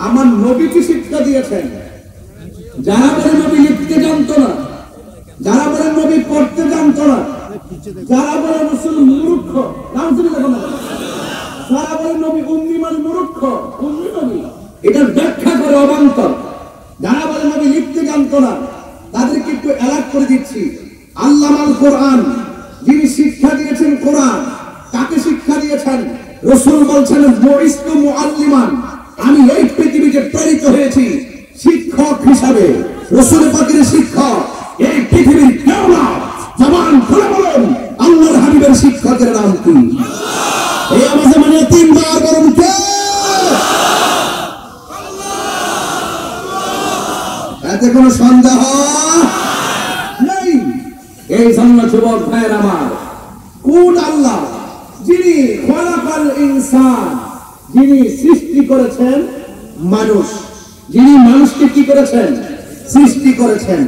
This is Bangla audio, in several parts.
আমার নবী কি শিক্ষা দিয়েছেন? যারা বলে নবী লিখতে জানতো না, যারা বলে নবী পড়তে জানতো না, যারা বলে রাসূল মূর্খ, যারা বলে নবী উম্মি মানে মূর্খ, উম্মি নবী, এটা ব্যাখ্যা করে অবান্তর। যারা বলে নবী লিখতে জানতো না তাদেরকে একটু অ্যালার্ট করে দিচ্ছি। আল্লামাল কোরআন, যিনি শিক্ষা দিয়েছেন কোরআন, তাকে শিক্ষা দিয়েছেন রাসূল বলছেন বুইস্তু মুআল্লিমান, আমি এই পৃথিবীতে প্রেরিত হয়েছি শিক্ষক হিসাবে। রাসূল পাকের শিক্ষক এই পৃথিবীর কেউ না। জবান খুলে বলুন আল্লাহর হাবিবের শিক্ষকের নাম কি? এই আওয়াজে মানে তিনবার বলুন কে? এতে কোনো সন্দেহ নেই। এই জন্য যুবক ভাইয়ের আমার, কোন আল্লাহ যিনি খলাকাল ইনসান, যিনি সৃষ্টি করেছেন মানুষ, যিনি মানুষকে কি করেছেন? সৃষ্টি করেছেন।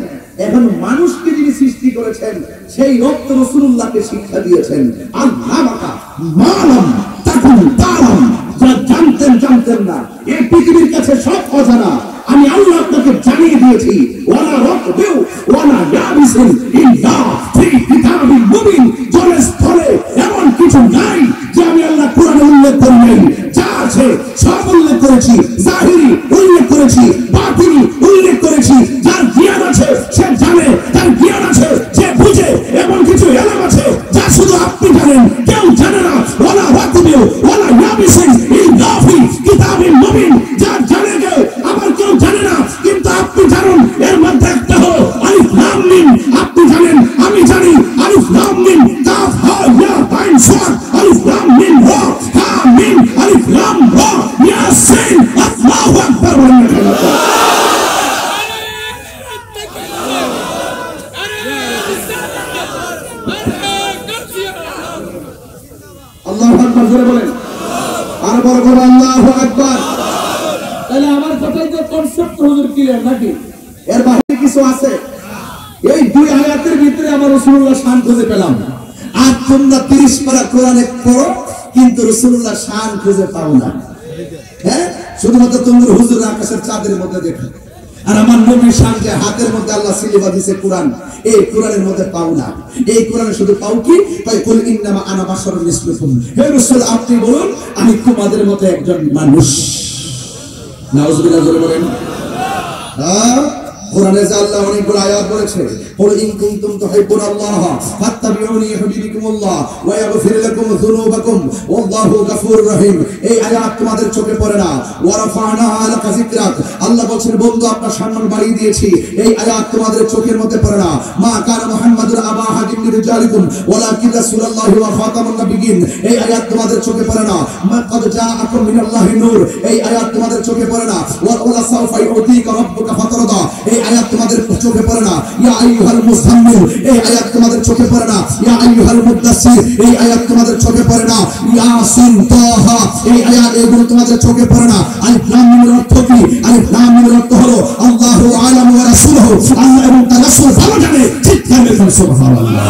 এখন মানুষকে যিনি সৃষ্টি করেছেন সেই রক্ত রাসূলুল্লাহকে শিক্ষা দিয়েছেন। আল্লামাকা মালাম তাকুন তালাম, যা জানতেন না, এই পৃথিবীর কাছে সব অজানা আমি আল্লাহ আপনাকে জানিয়ে দিয়েছি। ওয়ালা রাকবিউ ওয়ালা ইয়াবিসিন ইল্লা ফি কিতাবিল মুবিন, জলে স্থলে এমন কিছু নাই যে আমি আল্লাহ কোরআনে উল্লেখ করি নাই। যা আছে সব উল্লেখ করেছি, জাহিরি উল্লেখ করেছি, বাতিনি উল্লেখ করেছি। যার জ্ঞান আছে সে জানে, তার জ্ঞান আছে সে বুঝে। এমন কিছু এলাম আছে যা শুধু আপনি জানেন, কেউ জানে না। ওয়ালা রাকবিউ ওয়ালা ইয়াবিসিন ইল্লা ফি কিতাবিল মুবিন, যা জানে কেউ আবার কেউ জানে না, কিন্তু আপনি জানেন। এর মধ্যে একটা হলো আলিফ লাম মিম, আপনি জানেন আমি জানি। আলিফ লাম মিম কাফ হা ইয়া আইন সাদ, আলিফ লাম মিম রা হা মিম, আলিফ লাম রা ইয়াসিন। আল্লাহু আকবার। আল্লাহু আকবার জোরে বলেন, আর বড় করে আল্লাহু আকবার। তাহলে আমার কথাই তো কনসেপ্ট হুজুর ক্লিয়ার নাকি? এর বাইরে কিছু আছে? এই দুই আয়াতের ভিতরে আমার রাসূলুল্লাহ শান খুঁজে পেলাম। আর তোমরা 30 পারা কোরআনে পড়ো কিন্তু রাসূলুল্লাহ শান খুঁজে পাও না। হ্যাঁ, শুধুমাত্র তোমরা হুজুর আকাশের চাঁদের মধ্যে দেখো। আর আমার নবীর শান যে হাতের মধ্যে আল্লাহ সিলেবা দিয়েছে কোরআন, এই কোরআনের মধ্যে পাও না। এই কোরআনে শুধু পাও কি? তাই কুল ইন্নামা আনা বাশারুন মিসলুকুম, হে রাসূল আপনি বলুন আমি তোমাদের মতো একজন মানুষ। নাউজুবিল্লাহ জোরে বলেন। কোরআনে যে আল্লাহ অনেকগুলো আয়াত বলেছে, কুল ইন কুনতুম তুহিব্বুনাল্লাহ ফাত্তাবিউনি ইউহিব্বুকুমুল্লাহ ওয়া ইয়াগফির লাকুম যুনুবাকুম ওয়াল্লাহু গফুরুর রহিম। এই আয়াত তোমাদের চোখে পড়ে না। ওয়া রাফা'না লাকা যিকরাক, আল্লাহ বলেন বন্ধু আপনার সম্মান বাড়িয়ে দিয়েছি। এই আয়াত তোমাদের চোখের মধ্যে পড়ে না। মা কানা মুহাম্মাদুন আবা আহাদিন মিন রিজালিকুম ওয়ালাকিন রাসূলুল্লাহি ওয়া খাতামুন নাবিয়্যিন, এই আয়াত তোমাদের চোখে পড়ে না। মা ক্বাদ জাআকুম মিনাল্লাহি নূর, এই আয়াত তোমাদের চোখে পড়ে না। ওয়া সাওফা ইউতিকা রাব্বুকা ফাতারদা, এই আয়াত তোমাদের চোখে পড়ে না। ইয়া আইয়ুহাল মুযাম্মিল, এই আয়াত তোমাদের চোখে পড়ে না। ইয়া আইয়ুহাল মুদাসসির, এই আয়াত তোমাদের চোখে পড়ে না। ইয়াসিন তাহা, এই আয়াত এগুলো তোমাদের চোখে পড়ে না। আলিফ লাম মিমের অর্থ কি? আলিফ লাম মিমের অর্থ হলো আল্লাহু আ'লামু ওয়া রাসূলুহু, আল্লাহ এবং তার রাসূল ভালো জানে। চিৎকার করে সুবহানাল্লাহ।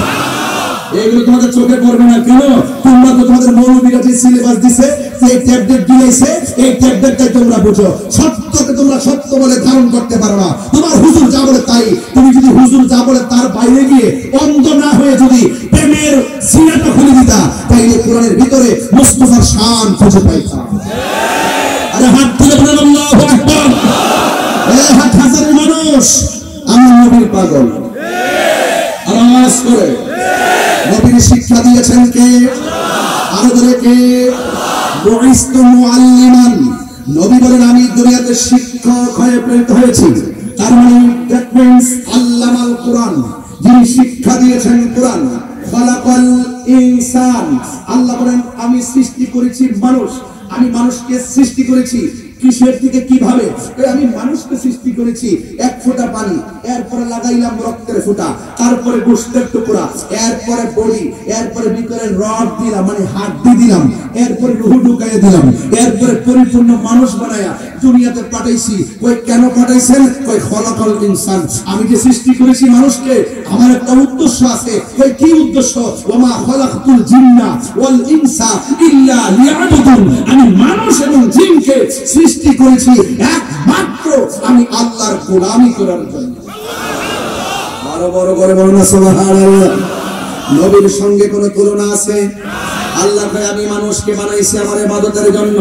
এগুলো তোমাদের চোখে পড়বে না কেন? তোমরা তো তোমাদের মৌলবীরা যে সিলেবাস দিছে, সেই ট্যাবলেট দিয়েছে, এই ট্যাবলেটটাই তোমরা বুঝো। সত্যকে তোমরা সত্য বলে ধারণ করতে পারো না। তোমার হুজুর যা বলে তাই। তুমি যদি হুজুর যা বলে তার বাইরে গিয়ে অন্ধ না হয়ে যদি প্রেমের সিনাটা খুলে দিতা, তাইলে কোরআনের ভিতরে মুস্তাফার শান খুঁজে পাইতা। আরে হাত তুলে বলেন আল্লাহু আকবার। এই হাত হাজার মানুষ আমি নবীর পাগল, আওয়াজ করে নবীর শিক্ষা দিয়েছেন কে? আরো ধরে কে? বুইস্তু মুআল্লিমান, নবী বলেন আমি দুনিয়াতে শিক্ষক হয়ে প্রেরিত হয়েছি। তার মানে দ্যাট মিন্স আল্লামাল কোরআন, যিনি শিক্ষা দিয়েছেন কোরআন। খালাকাল ইনসান, আল্লাহ বলেন আমি সৃষ্টি করেছি মানুষ। আমি মানুষকে সৃষ্টি করেছি কিসের থেকে? কিভাবে? আমি মানুষকে সৃষ্টি করেছি এক ফোঁটা পানি, এরপরে লাগাইলাম রক্তের ফোঁটা, তারপরে গোশতের টুকরা, এরপরে বডি, এরপরে ভিতরে রড দিলাম মানে হাড্ডি দিলাম, এরপরে রূহ ঢুকাইয়া দিলাম, এরপরে পরিপূর্ণ মানুষ বানায়া দুনিয়াতে পাঠাইছি। কই কেন পাঠাইছেন? কই খলাকাল ইনসান, আমি যে সৃষ্টি করেছি মানুষকে আমার একটা উদ্দেশ্য আছে। কই কি উদ্দেশ্য? ওমা খলাকতুল জিন্না ওয়াল ইনসা ইল্লা লিয়াবুদুন, আমি মানুষ এবং জিনকে সৃষ্টি করেছি একমাত্র আমি আল্লাহর গোলামি করার জন্য। আরো বড় করে বলুন না সুবহানাল্লাহ। নবীর সঙ্গে কোনো তুলনা আছে? আল্লাহ কয় আমি মানুষকে বানাইছি আমার ইবাদতের জন্য।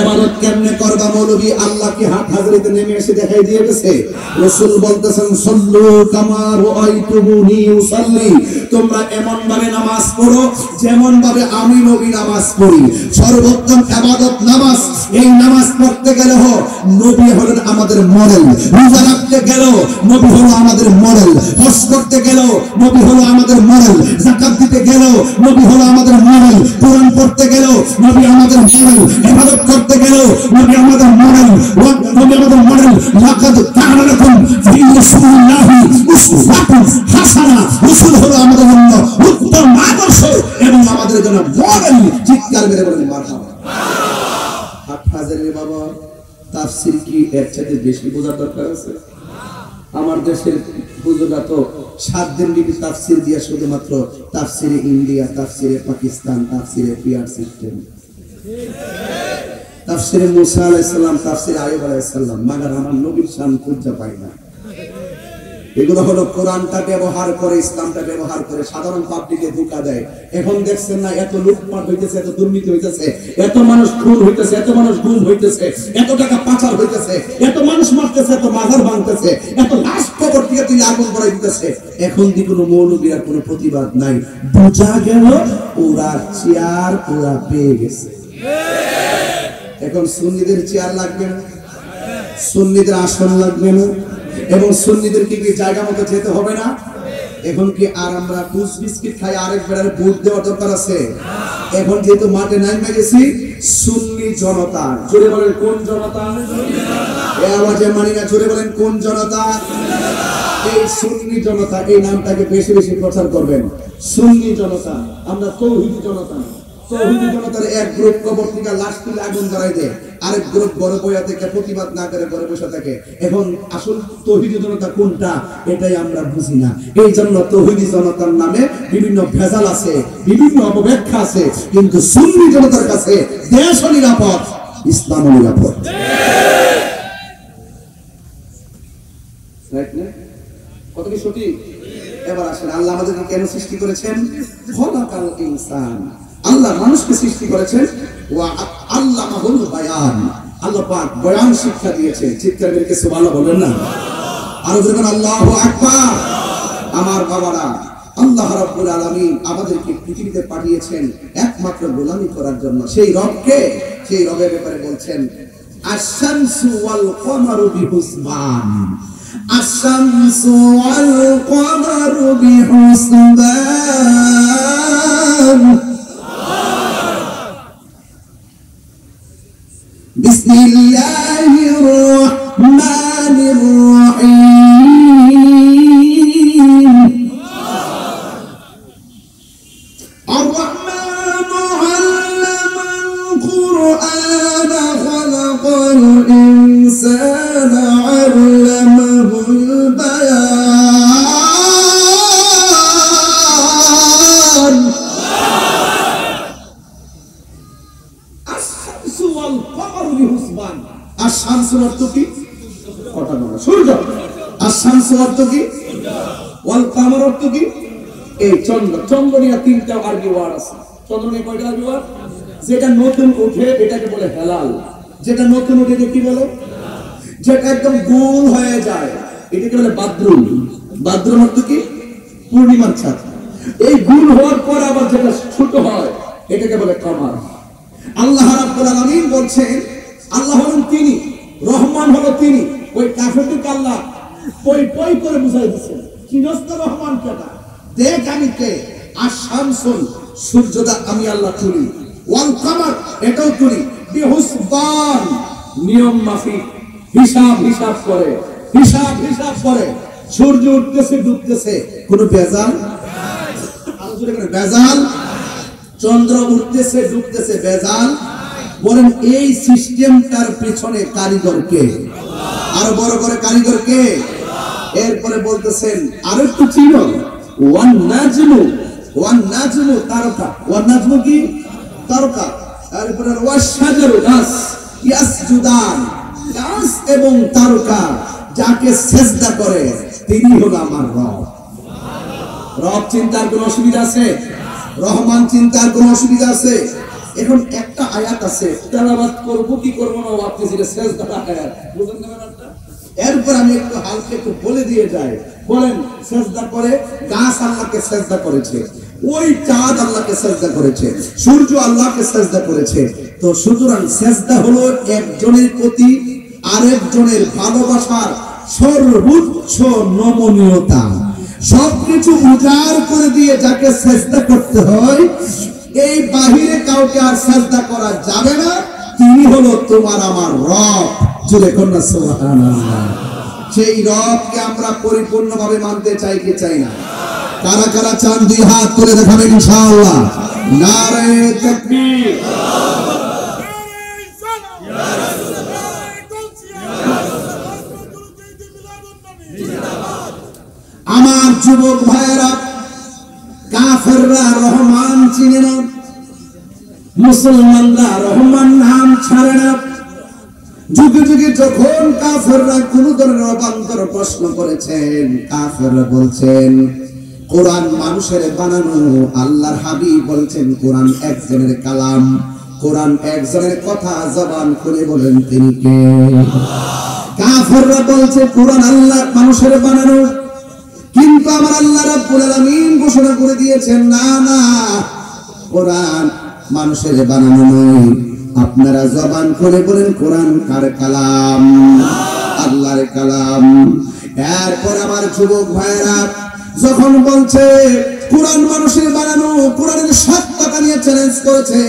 ইবাদত কেমনে করবা মৌলভী আল্লাহকে হাত হাজরিতে নেমে এসে দেখাই দিয়ে গেছে। রাসূল বলতেছেন সাল্লু কামা রাআইতুমুনি উসাল্লি, তোমরা এমন ভাবে নামাজ পড়ো যেমন ভাবে আমি নবী নামাজ পড়ি। সর্বোত্তম ইবাদত নামাজ। এই নামাজ পড়তে গেলে নবী হলেন আমাদের মডেল, রোজা রাখতে গেল নবী হলো আমাদের মডেল, হজ করতে গেল নবী হলো আমাদের মডেল, যাকাত দিতে গেল নবী হলো আমাদের মডেল, কোরআন পড়তে গেল নবী আমাদের মডেল, ইবাদত করতে গেল নবী আমাদের মডেল, নবী আমাদের মডেল। লাকাদ কানা লাকুম ফি রাসূলিল্লাহি উসওয়াতুন হাসানাহ, রাসূল হলো আমাদের জন্য উত্তম আদর্শ এবং আমাদের জন্য মডেল। চিৎকার মেরে বলেন মারহাবা। হাজারের বাবা তাফসীর কি এর চাইতে বেশি বোঝার দরকার আছে? আমার দেশের হুজুররা তো 7 দিন ব্যাপী তাফসীর দিয়া শুধুমাত্র তাফসীরে ইন্ডিয়া, তাফসীরে পাকিস্তান, তাফসীরে পিআর সিস্টেম, তাফসীরে মুসা আলাইহিস সালাম, তাফসীরে আইয়ুব আলাইহিস সালাম, মাগার আমার নবীর শান খুঁজে পাই না। এগুলো হলো কোরআনটা ব্যবহার করে, ইসলামটা ব্যবহার করে সাধারণ পাবলিকে ধোঁকা দেয়। এখন দেখছেন না এত লুটপাট হইতেছে, এত দুর্নীতি হইতেছে, এত মানুষ খুন হইতেছে, এত মানুষ গুম হইতেছে, এত টাকা পাচার হইতেছে, এত মানুষ মারতেছে, এত মাজার ভাঙতেছে, এত লাশ কবর থেকে তুই আগুন করাই দিতেছে। এখন দি কোনো মৌলবীর কোনো প্রতিবাদ নাই। বোঝা গেল ওরা চেয়ার ওরা পেয়ে গেছে। এখন সুন্নিদের চেয়ার লাগবে না, সুন্নিদের আসন লাগবে না, এবং সুন্নিদেরকে কি জায়গা মতো যেতে হবে না? এখন কি আর আমরা টুস বিস্কিট খাই আরেক বেড়ার ভোট দেওয়ার দরকার আছে? এখন যেহেতু মাঠে নাইমে গেছি, সুন্নি জনতা, জোরে বলেন কোন জনতা? এই আওয়াজে মানি না, জোরে বলেন কোন জনতা? এই সুন্নি জনতা, এই নামটাকে বেশি বেশি প্রচার করবেন। সুন্নি জনতা, আমরা তৌহিদি জনতা। তৌহিদি জনতার এক গ্রুপ কবর থেকে লাশ তুলে আগুন জ্বালাই দেয়, আরেক গ্রুপ বড় বইয়া থেকে প্রতিবাদ না করে ঘরে বসে থাকে। এখন আসল তৌহিদি জনতা কোনটা এটাই আমরা বুঝি না। এই জন্য তৌহিদি জনতার নামে বিভিন্ন ভেজাল আছে, বিভিন্ন অপব্যাখ্যা আছে, কিন্তু সুন্নি জনতার কাছে দেশও নিরাপদ, ইসলামও নিরাপদ। কত কি সঠিক? এবার আসেন, আল্লাহ আমাদেরকে কেন সৃষ্টি করেছেন? খলাকাল ইনসান, আল্লাহ মানুষকে সৃষ্টি করেছেন। ওয়া আল্লামাহুল বায়ান, আল্লাহ পাক বয়ান শিক্ষা দিয়েছেন। চিৎকার করে সুবহানাল্লাহ বলেন না? আর যখন আল্লাহু আকবার। আমার বাবারা, আল্লাহ রাব্বুল আলামিন আমাদেরকে পৃথিবীতে পাঠিয়েছেন একমাত্র গোলামি করার জন্য। সেই রবকে, সেই রবের ব্যাপারে বলছেন আশ-শামসু ওয়াল কমারু বিহুসবান, আশ-শামসু ওয়াল কমারু বিহুসবান। বিসমিল্লাহির রহমানির রহিম। আর-রহমানু আল্লামাল কুরআন খালাকাল ইনসানা আল্লামাহুল বায়ান। আশ-শামসু ওয়াল কমারু বিহুসবান। আশ-শামসুর অর্থ কি? কথা বলা সূর্য। আশ-শামসু অর্থ কি? ওয়াল কমার অর্থ কি? এই চন্দ্র। চন্দ্র নিয়ে তিনটা আরবি ওয়ার্ড আছে। চন্দ্র নিয়ে কয়টা আরবি ওয়ার্ড? যেটা নতুন ওঠে এটাকে বলে হেলাল। যেটা নতুন ওঠে কি বলে? যেটা একদম গোল হয়ে যায় এটাকে বলে বাদরুল। বাদরুল অর্থ কি? পূর্ণিমার চাঁদ। এই গোল হওয়ার পর আবার যেটা ছোট হয় এটাকে বলে কমার। আল্লাহ রাব্বুল আলামিন বলছেন আল্লাহ হলেন তিনি, রহমান হলো তিনি। ওই কাফেরকে আল্লাহ পই পই করে বুঝাই দিচ্ছেন চিনস্ত রহমান কেটা, দেখ আমি কে। আশ-শামসুল, সূর্যটা আমি আল্লাহ তুলি, ওয়াল কমার এটাও তুলি, বিহুসবান নিয়ম মাফিক, হিসাব করে, হিসাব করে। সূর্য উঠতেছে ডুবতেছে, কোনো বেজাল আলোচনা করে বেজাল? চন্দ্র উঠতেছে ডুবতেছে, বেজাল? বলেন এই সিস্টেমটার পিছনে কারিগর কে? আরো বড় করে কারিগর কে? এরপরে বলতেছেন আর একটু চিনো, ওয়ান নাজমু, ওয়ান নাজমু তারকা। ওয়ান নাজমু কি? তারকা। তারপরে ওয়াশ শাজারু গাছ, ইয়াসজুদান, গাছ এবং তারকা যাকে সেজদা করে তিনি হলো আমার রব। রব চিন্তার কোন অসুবিধা আছে? রহমান চিন্তার কোন অসুবিধা আছে? এখন একটা আয়াত আছে, তেলাওয়াত করব কি করব না আপনি যেটা সেজদা আয়াত বুঝেন না ব্যাপারটা। এরপর আমি একটু হালকা একটু বলে দিয়ে যাই। বলেন, সেজদা করে গাছ আল্লাহকে সেজদা করেছে, ওই চাঁদ আল্লাহকে সেজদা করেছে, সূর্য আল্লাহকে সেজদা করেছে। তো সুতরাং সেজদা হলো একজনের প্রতি আরেকজনের ভালোবাসার সর্বোচ্চ নমনীয়তা। সবকিছু উজাড় করে দিয়ে যাকে সেজদা করতে হয়, এই বাহিরে কাউকে আর সেজদা করা যাবে না। তিনি হলো তোমার আমার রব। জোরে কন্যা সুবহানাল্লাহ। সেই রবকে আমরা পরিপূর্ণভাবে মানতে চাই কি চাই না? কারা কারা চান দুই হাত তুলে দেখাবেন ইনশাআল্লাহ। নারে তাকবীর। আমার যুবক ভাইয়েরা, কাফেররা রহমান চিনে না, মুসলমানরা রহমান নাম ছাড়ে না। যুগে যুগে যখন কাফেররা কোন ধরনের অবান্তর প্রশ্ন করেছেন, কাফেররা বলছেন কোরআন মানুষের বানানো, আল্লাহর হাবিব বলছেন কোরআন একজনের কালাম, কোরআন একজনের কথা, জবান খুলে বলেন তিনি কে? কাফেররা বলছে কোরআন আল্লাহ মানুষের বানানো, কিন্তু আমার আল্লাহ রাব্বুল আলামিন ঘোষণা করে দিয়েছেন না না, কোরআন মানুষের বানানো নয়। আপনারা জবান করে বলেন কোরআন কার কালাম? আল্লাহর কালাম। এরপর আমার যুবক ভাইরা যখন বলছে কোরআন মানুষের বানানো, কোরআনের সত্যতা নিয়ে চ্যালেঞ্জ করেছে,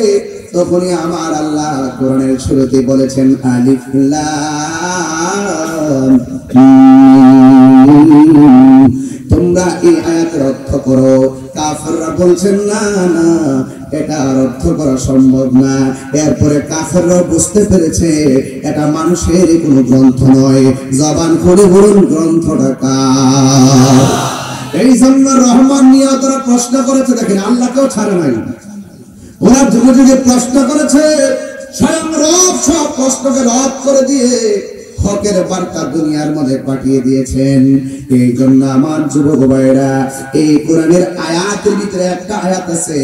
তখনই আমার আল্লাহ কোরআনের শুরুতে বলেছেন আলিফ লাম মিম। তোমরা এই আয়াতের অর্থ করো। কাফেররা বলছেন না না, এটা অর্থ করা সম্ভব না। এরপরে কাফেররা বুঝতে পেরেছে এটা মানুষের কোনো গ্রন্থ নয়। জবান করে বলুন গ্রন্থটা কার? এই জন্য রহমান নিয়ে তারা প্রশ্ন করেছে। দেখেন, আল্লাহকেও ছাড়ে নাই, ওরা যুগে যুগে প্রশ্ন করেছে। স্বয়ং রব সব প্রশ্নকে রদ করে দিয়ে হকের বার্তা দুনিয়ার মধ্যে পাঠিয়ে দিয়েছেন। এই জন্য আমার যুবক ভাইরা, এই কোরআনের আয়াতের ভিতরে একটা আয়াত আছে,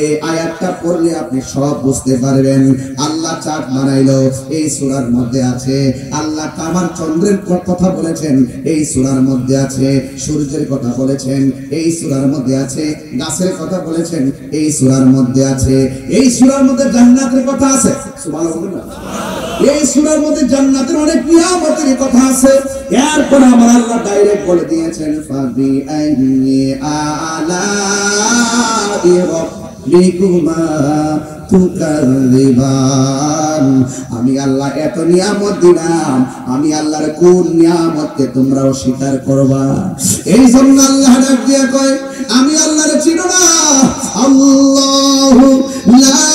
এই আয়াতটা পড়লে আপনি সব বুঝতে পারবেন। আল্লাহ চাঁদ বানাইলো, এই সূরার মধ্যে আছে। আল্লাহ কামার চন্দ্রের কথা বলেছেন, এই সূরার মধ্যে আছে। সূর্যের কথা বলেছেন, এই সূরার মধ্যে আছে। গাছের কথা বলেছেন, এই সূরার মধ্যে আছে। এই সূরার মধ্যে জান্নাতের কথা আছে। সুবহানাল্লাহ। এই সূরার মধ্যে জান্নাতের অনেক নিয়ামতের কথা আছে। এরপর আমার আল্লাহ ডাইরেক্ট বলে দিয়েছেন ফাবি আইনি আলাই রাব্বিকুমা তুকাযিবান। আমি আল্লাহ এত নিয়ামত দিলাম, আমি আল্লাহর কোন নিয়ামতকে তোমরা অস্বীকার করবা? এই জন্য আল্লাহ ডাক দিয়ে কয় আমি আল্লাহর চিনো না? আল্লাহু লা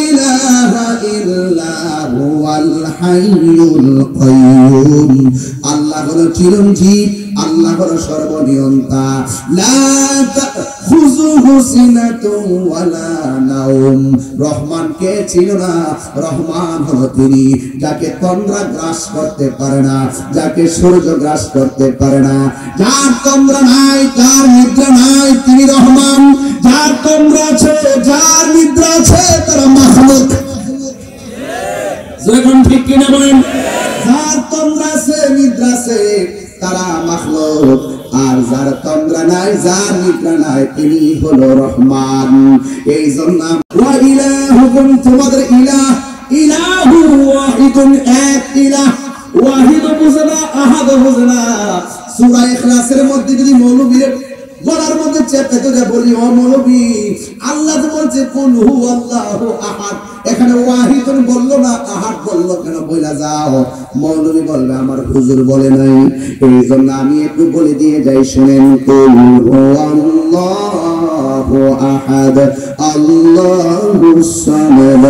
ইলাহা ইল্লা হুয়াল হাইয়ুল কাইয়ুম। আল্লাহ হলো চিরঞ্জীব, আল্লাহ হলো সর্বনিয়ন্তা। লা তাখুযুহু সিনাতুন ওয়ালা নাওম। রহমানকে চিনো না? রহমান হলো তিনি যাকে তন্দ্রা গ্রাস করতে পারে না, যাকে সূর্য গ্রাস করতে পারে না, যার তন্দ্রা নাই, যার নিদ্রা নাই, তিনি রহমান। যার তন্দ্রা আছে, যার নিদ্রা আছে, তারা মাখলুক। যখন ঠিক কিনা বলেন? যার তন্দ্রা আছে, নিদ্রা আছে, তারা মাখলুক। আর যার তন্দ্রা নাই, যার নিদ্রা নাই, তিনি হলো রহমান। এই জন্য ওয়া ইলাহুকুম, তোমাদের ইলাহ, ইলাহু ওয়াহিদুন, এক ইলাহ। ওয়াহিদ বুঝে না, আহাদ বুঝে না। সূরা ইখলাসের মধ্যে যদি মৌলবীর গলার মধ্যে চেপে ধরে বলি, ও মৌলবী, আল্লাহ তো বলছে কুল হুয়াল্লাহু আহাদ, এখানে ওয়াহিদুন বললো না, আহাদ বললো কেন? বইলা যাও। মৌলবী বলবে আমার হুজুর বলে নাই। এই জন্য আমি একটু বলে দিয়ে যাই, শুনেন। কুল হুয়াল্লাহু আহাদ আল্লাহুস সামাদ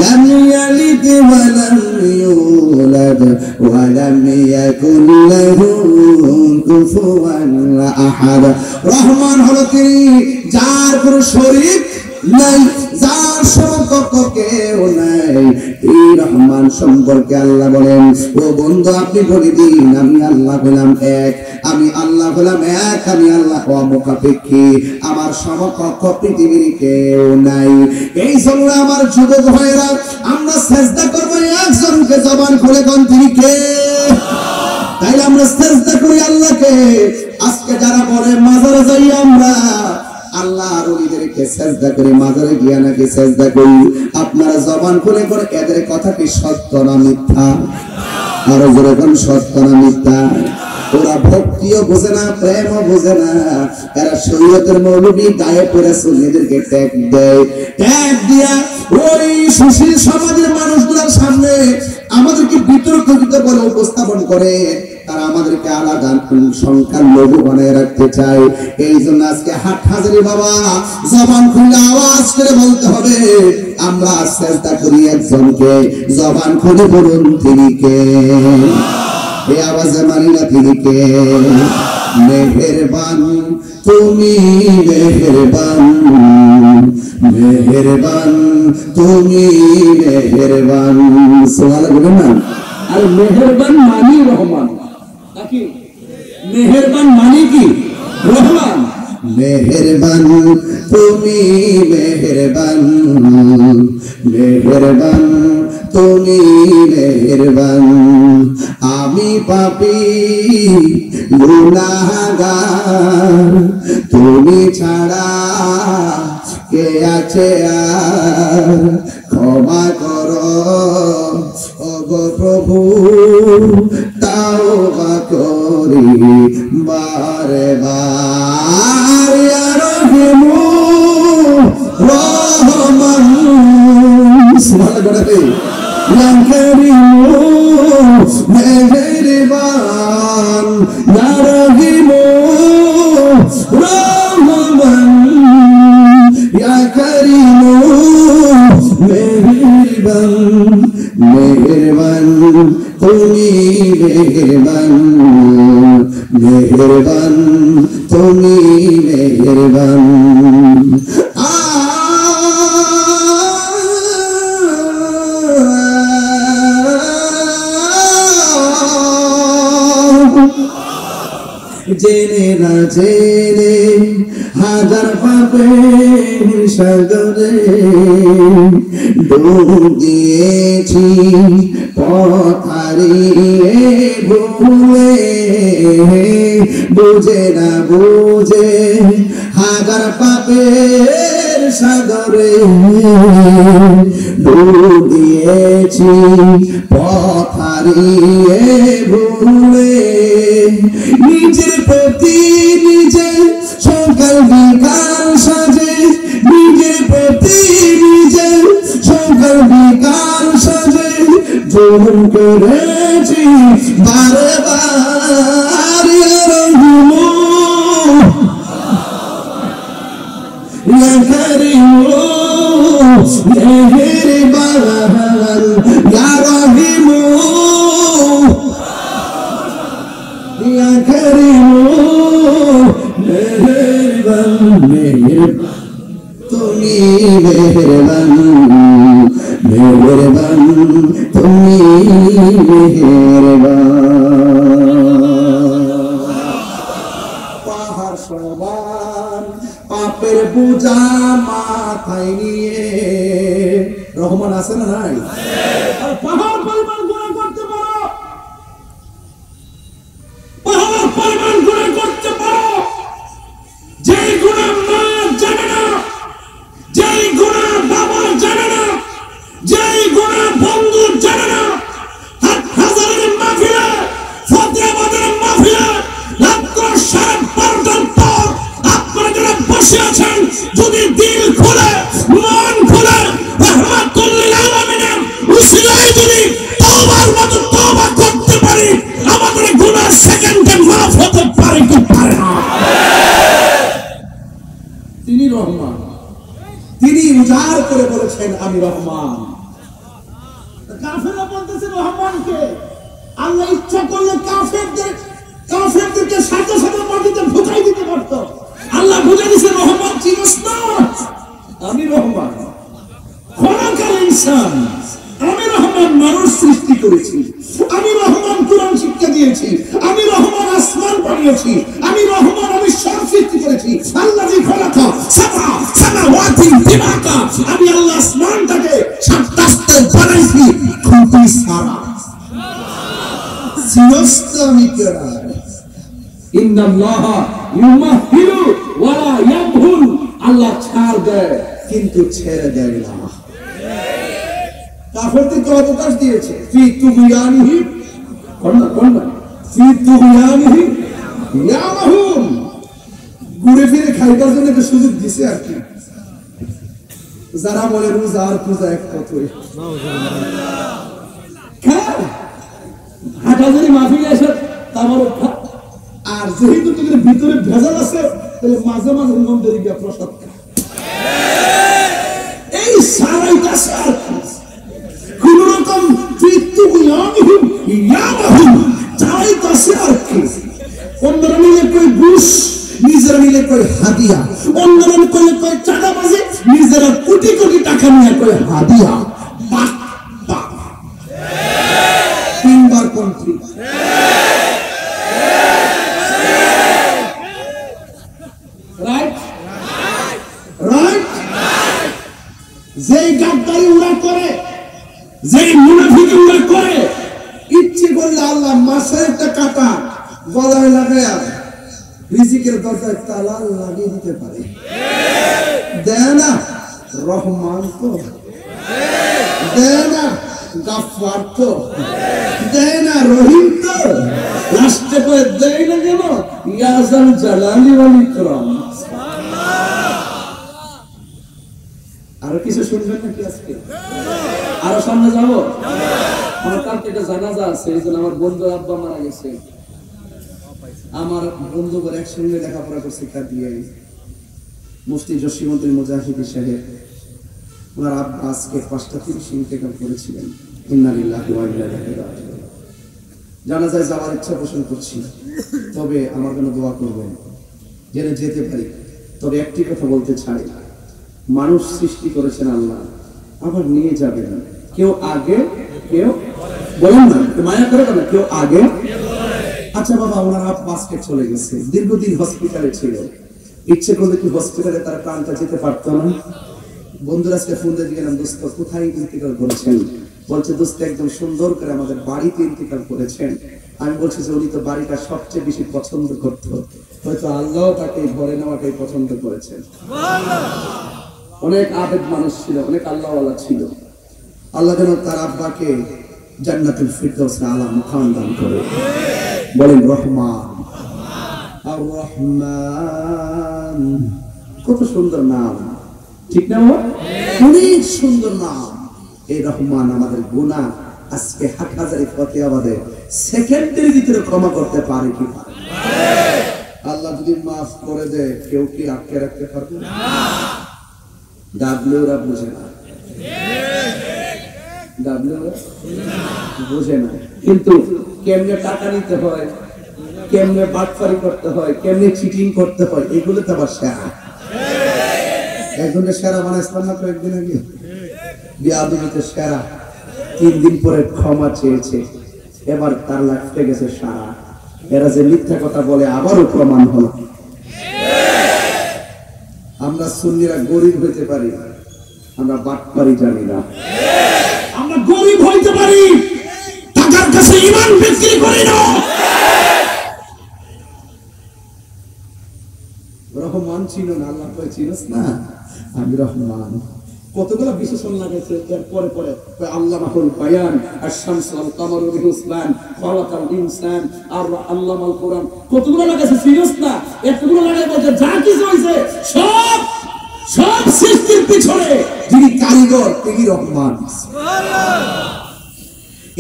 লাম ইয়ালিদ ওয়া লাম ইউলাদ ওয়া লাম ইয়াকুল লাহু কুফুয়ান আহাদ। রহমান হলো তিনি যার কোনো শরীক নাই, যার সমকক্ষ কেউ নাই। এই রহমান সম্পর্কে আল্লাহ বলেন, ও বন্ধু আপনি বলে দিন আমি আল্লাহ হলাম এক, আমি আল্লাহ হলাম এক, আমি আল্লাহ অমুখাপেক্ষী, আমার সমকক্ষ পৃথিবীর কেউ নাই। এই জন্য আমার যুবক ভাইরা আমরা সেজদা করবো একজনকে, জবান খুলে কোন তিনি কে? তাইলে আমরা সেজদা করি আল্লাহকে। আজকে যারা বলে মাজারে যাই আমরা আল্লাহর ওলিদেরকে সেজদা করি, মাজারে গিয়া নাকি সেজদা করি, আপনারা জবান খুলে করে এদের কথা কি সত্য না মিথ্যা? আরো জোরে কোন সত্য না মিথ্যা? ওরা ভক্তিও বোঝে না, প্রেমও বোঝে না, এরা শরীয়তের মৌলবি গায়ে পড়ে সুন্নিদেরকে ট্যাগ দেয়। ট্যাগ দিয়া ওই সুশীল সমাজের মানুষগুলোর সামনে আমাদেরকে বিতর্কিত বলে উপস্থাপন করে, তারা আমাদেরকে আলাদা সংখ্যার লঘু বানায় রাখতে চায়। এই জন্য আজকে হাট হাজারি বাবা জবান খুলে আওয়াজ করে বলতে হবে আমরা চেষ্টা করি একজনকে, জবান খুলে বলুন তিনি কে? এই আওয়াজে মানি না তিনি কে? মেহেরবান তুমি মেহেরবান, মেহেরবান তুমি মেহেরবান। সুবহানাল্লাহ বলেন না? আর মেহেরবান মানি রহমান নাকি? মেহেরবান মানি কি? রহমান। মেহেরবান তুমি মেহেরবান, মেহেরবান তুমি মেহেরবান, আমি পাপী গুনাহগার, তুমি ছাড়া কে আছে আর, ক্ষমা করো ওগো প্রভু, তাওবা করি বারে বার, ইয়া রহিমু রহমান। সুবহানাল্লাহ। ইয়া কারীমু মেহেরবান, ইয়া রহিমু রহমান, ইয়া কারীমু মেহেরবান, মেহেরবান তুমি মেহেরবান, মেহেরবান তুমি মেহেরবান। জেনে না জেনে হাজার পাপের সাগরে ডুব দিয়েছি, পথ হারিয়ে ভুলে, বুঝে না বুঝে হাজার পাপের সাগরে ডুব দিয়েছি, পথ হারিয়ে ভুলে, নিজের প্রতি নিজে সকাল বিকাল সাজে, নিজের প্রতি নিজে সকাল বিকাল সাজে, জুলুম করেছি বারে বার, ইয়া রহিমু ইয়া কারীমু মেহেরবান, ইয়া রহিমু ইয়া কারীমু মেহেরবান, মেহেরবান তুমি মেহেরবান, মেহেরবান তুমি মেহেরবান। পাহাড় সমান পাপের বোঝা মাথায় নিয়ে, রহমান আছে না নাই? পাহাড় পরিমাণ গুনাহ করতে পারো, পাহাড় পরিমাণ গুনাহ করতে পারো, যেই গুনাহ মা জানে না, যেই গুনাহ বাবা জানে না, যেই গুনাহ বন্ধু জানে না, হাজারের মাহফিলে, ফতেহাবাদের মাহফিলে রাত্র 12:30 পর আপনারা যারা বসে আছেন, যদি দিল খুলে মন খুলে রাহমাতুল লিল আলামিনের উসিলায় যদি তওবার মতো তওবা করতে পারি, আমাদের গুনাহ সেকেন্ডে মাফ হতে পারে কি পারে না? তিনি রহমান, তিনি উজাড় করে বলেছেন আমি রহমান। কাফেররা বলতেছে রহমানকে, আল্লাহ ইচ্ছা করলে কাফেরদেরকে সাথে সাথে মাটিতে ঢুকাই দিতে পারত। আল্লাহ বুঝে দিয়েছে রহমান চিনস না, আমি দিয়েছি, আমি রহমান আসমান বানিয়েছি, আমি রহমান, আমি সব সৃষ্টি করেছি। আল্লাযী খালাকা সাবআ সামাওয়াতি তিবাকা, আমি আল্লাহ আসমানটাকে সাতটাতে বানাইছি খুঁটি ছাড়া। সিনস্ত আমি করা ইন্নাল্লাহা ইউমাহিলু ওয়া লা ইয়াবহুল, আল্লাহ ছাড় দেয় কিন্তু ছেড়ে দেয় না। কাফেরদেরকে অবকাশ দিয়েছে, ফি তুগয়ানিহি কোননা ফি তুগয়ানিহি ইয়ামাহুন, ঘুরে ফিরে খাইবার জন্য একটা সুযোগ দিছে আর কি। যারা বলে রোজা আর পূজা এক কথাই, হাটাজারি মাহফিলে এসে তারপর, আর যেহেতু তোদের ভিতরে ভেজাল আছে তাহলে মাঝে মাঝে মন্দিরে গিয়ে প্রসাদ খায়, এই সারাইতাছে আর কোন রকম চাইতাছে আর কি। অন্যরা মিলে কই ঘুষ, নিজেরা মিলে কই হাদিয়া, অন্যরা মিলে কই চাঁদাবাজি, নিজেরা কোটি কোটি টাকা নিয়ে কই হাদিয়া। তিনবার কন্ট্রি রাইট রাইট। যেই গাদ্দারি ওরা করে, যেই মুনাফিকি ওরা করে, ইচ্ছে করলে আল্লাহ মাসের একটা কাটা গলায় লাগায়া রিজিকের দরজায় তালা লাগিয়ে দিতে পারে। দেয় না রহমান তো, দেয় না গাফফার তো, দেয় না রহিম তো, লাস্টে করে দেয় না কেন ইয়াজাল জালালি ওয়াল ইকরাম। আরো কিছু শুনবেন নাকি আজকে? আরো সামনে যাবো? আমার কালকে একটা জানাজা আছে, এই জন্য আমার বন্ধুর আব্বা মারা গেছে। আমার বন্ধু করে একসঙ্গে লেখাপড়া করছে দিয়ে মুফতি জসিমউদ্দিন মুজাহিদি সাহেব, ওনার আব্বা আজকে 5:30 ইন্তেকাল করেছিলেন। ইন্না লিল্লাহি ওয়া ইন্না ইলাইহি রাজিউন। জানাজায় যাওয়ার ইচ্ছা পোষণ করছি, তবে আমার জন্য দোয়া করবেন যেন যেতে পারি। তবে একটি কথা বলতে চাই, মানুষ সৃষ্টি করেছেন আল্লাহ, আবার নিয়ে যাবেন। কেউ আগে কেউ বলেন না, মায়া করে না, কেউ আগে। আচ্ছা বাবা, ওনার আব্বা আজকে চলে গেছে, দীর্ঘদিন হসপিটালে ছিল, ইচ্ছে করলে কি হসপিটালে তার প্রাণটা যেতে পারতো না? বন্ধুরা আজকে ফোন দিয়ে গেলাম, দোস্ত কোথায় ইন্তিকাল করেছেন? বলছে দোস্ত একদম সুন্দর করে আমাদের বাড়িতে ইন্তিকাল করেছেন। আমি বলছি যে উনি তো বাড়িটা সবচেয়ে বেশি পছন্দ করত, হয়তো আল্লাহ তাকে ঘরে নেওয়াটাই পছন্দ করেছেন। অনেক আবেদ মানুষ ছিল, অনেক আল্লাহওয়ালা ছিল। আল্লাহ যেন তার আব্বাকে জান্নাতুল ফিরদাউসে আলা মুকাম দান করে। বলেন রহমান আর রহমান, কত সুন্দর নাম, ঠিক না? অনেক সুন্দর নাম এই রহমান। আমাদের গুনাহ আজকে হাটহাজারি ফতেহাবাদে সেকেন্ডের ভিতরে ক্ষমা করতে পারে কি পারে? আল্লাহ যদি মাফ করে দেয়, কেউ কি আটকে রাখতে পারবে? ডাবলেওরা বুঝে না, ডাবলেওরা বুঝে না, কিন্তু কেমনে টাকা নিতে হয়, কেমনে বাটপারি করতে হয়, কেমনে চিটিং করতে হয়, এগুলো তো আবার সেরা। একজনের সেরা বানাইছিলাম না কয়েকদিন আগে, বিয়াদবিতে সেরা। 3 দিন পরে ক্ষমা চেয়েছে, এবার তার লাগতে গেছে সারা। এরা যে মিথ্যা কথা বলে আবারও প্রমাণ হলো। আমরা সুন্নিরা গরিব হইতে পারি, আমরা বাটপারি জানি না। আমরা গরিব হইতে পারি, টাকার কাছে ঈমান বিক্রি করি না। রহমান ছিল না, আল্লাহ কয় চিনস না আমি রহমান। কতগুলো বিশেষণ লাগাইছে এর পরে পরে। আল্লামাহুল বায়ান, আশ-শামস ওয়াল কামারু বিহুসবান, খালাকাল ইনসান, আর আল্লামাল কোরআন, কতগুলো লাগাইছে চিনস না? এতগুলো লাগাই বলতে যা কিছু হইছে সব সব সৃষ্টির পিছনে যিনি কারিগর তিনি রহমান।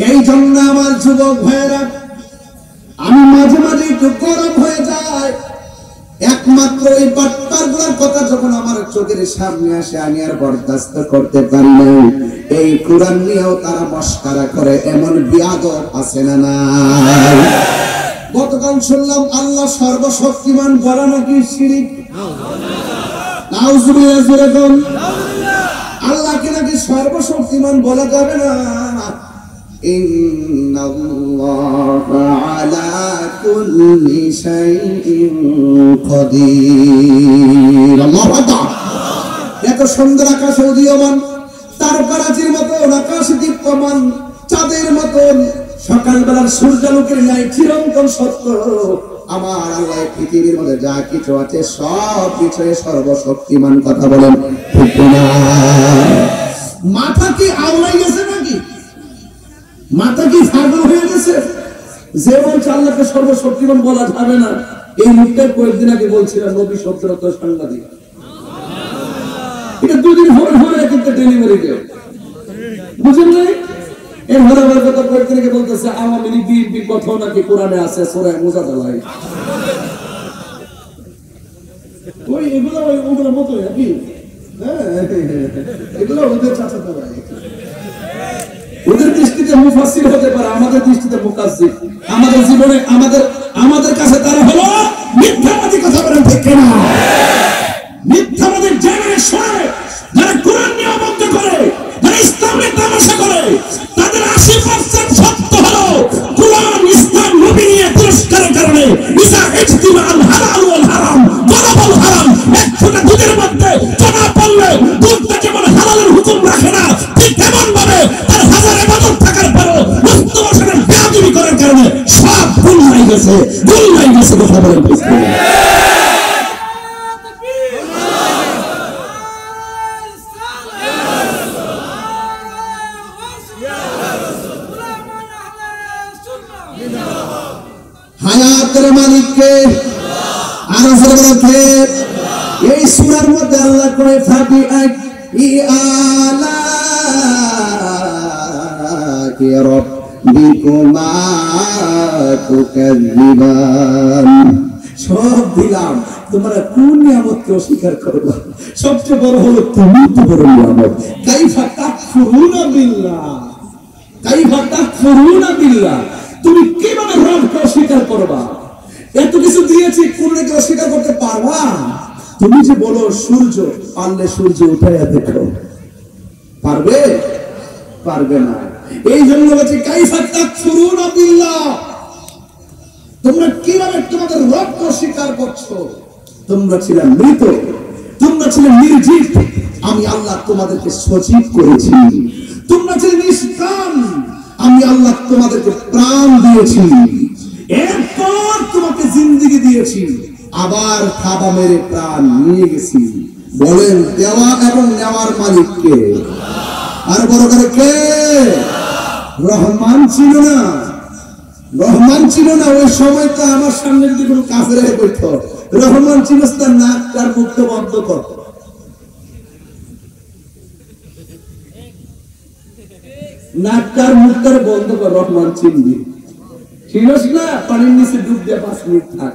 এই জন্য আমার যুবক ভাইয়েরা, আমি মাঝে মাঝে একটু গরম হয়ে যায়। একমাত্র এই বাটপারগুলোর কথা যখন আমার চোখের সামনে আসে, আমি আর বরদাস্ত করতে পারি না। এই কোরআন নিয়েও তারা মশকরা করে, এমন বিয়াদব আছে না নাই? গতকাল শুনলাম আল্লাহ সর্বশক্তিমান বলা নাকি শিরক। আল্লাহকে নাকি সর্বশক্তিমান বলা যাবে না। ইন্নাল্লাহা আলা কুল্লি শাইইন কাদির। আল্লাহু আকবার। এত সুন্দর আকাশ উদীয়মান, তারকারাজির মতন আকাশ দীপ্যমান, চাঁদের মতন সকালবেলার সূর্যালোকের ন্যায় চিরন্তন সত্য। আমার আল্লাহ পৃথিবীর মধ্যে যা কিছু আছে সব কিছুই সর্বশক্তিমান। কথা বলেন ঠিক না? মাথা কি আওলাই গেছে নাকি? মাথা কি পাগল হয়ে গেছে? যে বলছে আল্লাহকে সর্বশক্তিমান বলা যাবে না, এই মুখটা কয়েকদিন আগে বলছিলাম নবী শব্দের তো সাংঘাতিক। এটা দুদিন হরে কিন্তু ডেলিভারি দেয়, বুঝলেন না? এই হরে কথা কয়েকদিন আগে বলতেছে আওয়ামী লীগ বিএনপির কথাও নাকি কোরআনে আছে সূরা মুজাদালায়। ওই ওগুলো মতো নাকি? এগুলো ওদের চাচাতো ভাই। ওদের দৃষ্টিতে মুফাসসির হতে পারে, আমাদের দৃষ্টিতে মুকাজ্জিব। আমাদের জীবনে আমাদের কাছে তারা হলো মিথ্যাবাদী। কথা বলেন ঠিক না? মিথ্যাবাদী জেনে শুনে যারা কোরআন নিয়ে অবজ্ঞ করে, যারা ইসলামের তামাশা করে, তাদের 80% সত্য হলো কোরআন ইসলাম নবী নিয়ে তিরস্কারের কারণে ইসা ইজতিমা আল হালাল ওয়াল হারাম বরাবল হারাম। এক ফোঁটা দুধের মধ্যে জমা পড়লে দুধটা যেমন হালালের হুকুম রাখে না, ঠিক তেমন ভাবে তার হাজার ইবাদত থাকার পরও মুস্তফার বেয়াদবি করার কারণে সব ভুল হয়ে গেছে। কথা বলেন ঠিক না? হায়াতের মালিককে আর বলতে এই সূরার মধ্যে আল্লাহ কয় ফাবি আলা কি রাব্বিকুমা তুকাযিবান। সব দিলাম, তোমরা কোন নিয়ামতকে অস্বীকার করবা? সবচেয়ে বড় হলো তুমি তো বড় নিয়ামত। কাইফা তাকফুরুনা বিল্লাহ, কাইফা তাকফুরুনা বিল্লাহ। তুমি কিভাবে রবকে অস্বীকার করবা? এত কিছু দিয়েছি, কোনটাকে অস্বীকার করতে পারবা? তুমি যে বলো সূর্য, পারলে সূর্য উঠাইয়া দেখো, পারবে? পারবে না। এই জন্য বলছি কাইফা তাকফুরুনা বিল্লাহ, তোমরা কিভাবে তোমাদের রবকে অস্বীকার করছো? তোমরা ছিলে মৃত, তোমরা ছিলে নির্জীব, আমি আল্লাহ তোমাদেরকে সজীব করেছি। তোমরা ছিলে নিষ্প্রাণ, আমি আল্লাহ তোমাদেরকে প্রাণ দিয়েছি। এরপর তোমাকে জিন্দেগি দিয়েছি, আবার খাবা মেরে প্রাণ নিয়ে গেছি। বলেন দেওয়া এবং নেওয়ার মালিক কে? আর বড় করে কে? রহমান ছিল না? রহমান ছিল না ওই সময় তো আমার সামনে যদি কোনো কাফের হয়ে বলতো, রহমান ছিল তার নাক তার মুক্ত বন্ধ কর। নাকটার মুখটার বন্ধ কর, রহমান চিনবি। ছিলস না? পানির নিচে ডুব দিয়ে 5 মিনিট থাক,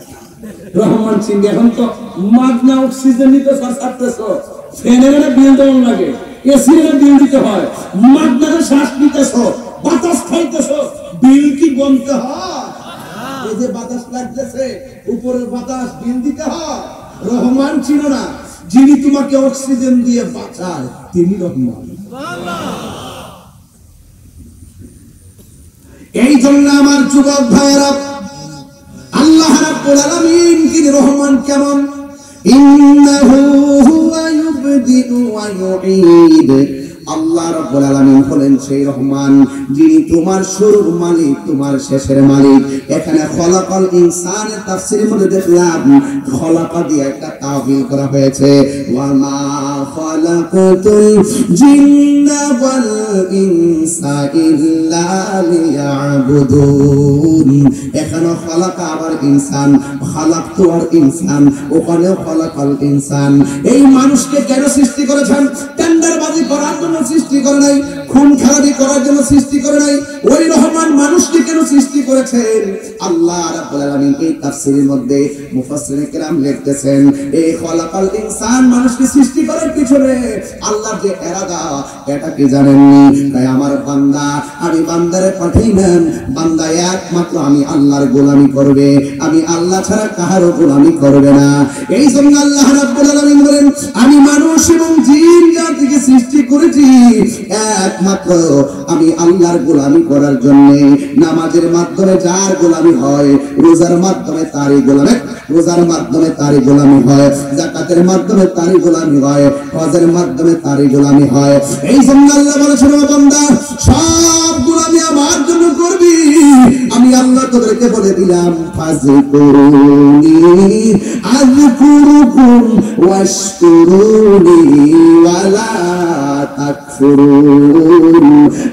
রহমান চিনবি। এখন তো মাগনা অক্সিজেন নিতে ছাড়তেছ, ফ্যানের বিল দেওয়ার লাগে, এসির বিল দিতে হয়, মাগনা শ্বাস নিতেছ, বাতাস খাইতেছ, বিল কি বলতে হয়? এই যে বাতাস লাগতেছে, উপরের বাতাস বিল দিতে হয়। রহমান ছিল না, যিনি তোমাকে অক্সিজেন দিয়ে বাঁচায় তিনি রহমান। এই জন্য আমার যুবক ভাইয়েরা, আল্লাহ রাব্বুল আলামিন তিনি রহমান কেমন? ইন্নাহু হুয়া ইউবদিউ ওয়া ইউঈদ। আল্লাহ রাব্বুল আলামিন হলেন সেই রহমান যিনি তোমার শুরুর মালিক, তোমার শেষের মালিক। এখানে খলাকাল ইনসানের তাফসীরের মধ্যে দেখলাম খলাকা দিয়ে একটা তাওয়িল করা হয়েছে, ওয়া মা খালাকাতুল জিন্না ওয়াল ইনসা ইল্লা লিয়াবুদুন। এখানে খলাকা আবার ইনসান, খালাকতু আর ইনসান, ওখানেও খলাকাল ইনসান। এই মানুষকে কেন সৃষ্টি করেছেন? টেন্ডারবাজি করার জন্য সৃষ্টি করে নাই, খুন খারাপি করার জন্য সৃষ্টি করে নাই। ওই রহমান মানুষকে কেন সৃষ্টি করেছেন? আল্লাহ রাব্বুল আলামিন এই তাফসীরের মধ্যে মুফাসসিরিন কেরাম লিখতেছেন, এই খলাকাল ইনসান মানুষকে সৃষ্টি করার পিছনে আল্লাহর যে ইরাদা, এটা কি জানেননি? তাই আমার বান্দা, আমি বান্দারে পাঠাইলাম, বান্দা একমাত্র আমি আল্লাহর গোলামি করবে, আমি আল্লাহ ছাড়া কাহারও গোলামি করবে না। এই জন্য আল্লাহ রাব্বুল আলামিন বলেন, আমি মানুষ এবং জিন জাতি জাতিকে সৃষ্টি করেছি একমাত্র আমি আল্লাহর গোলামি করার জন্য। নামাজের মাধ্যমে যার গোলামি হয়, রোজার মাধ্যমে তারই গোলামি, রোজার মাধ্যমে তারই গোলামি হয়, যাকাতের মাধ্যমে তারই গোলামি হয়, হজের মাধ্যমে তারই গোলামি হয়। এই জন্য আল্লাহ বলেছেন, ও বান্দা, সব গোলামি আমার জন্য করবি। আমি আল্লাহ তোদেরকে বলে দিলাম, ফাযকুরুনি আযকুরুকুম ওয়াশকুরুনি ওয়ালা তাকফুরুন।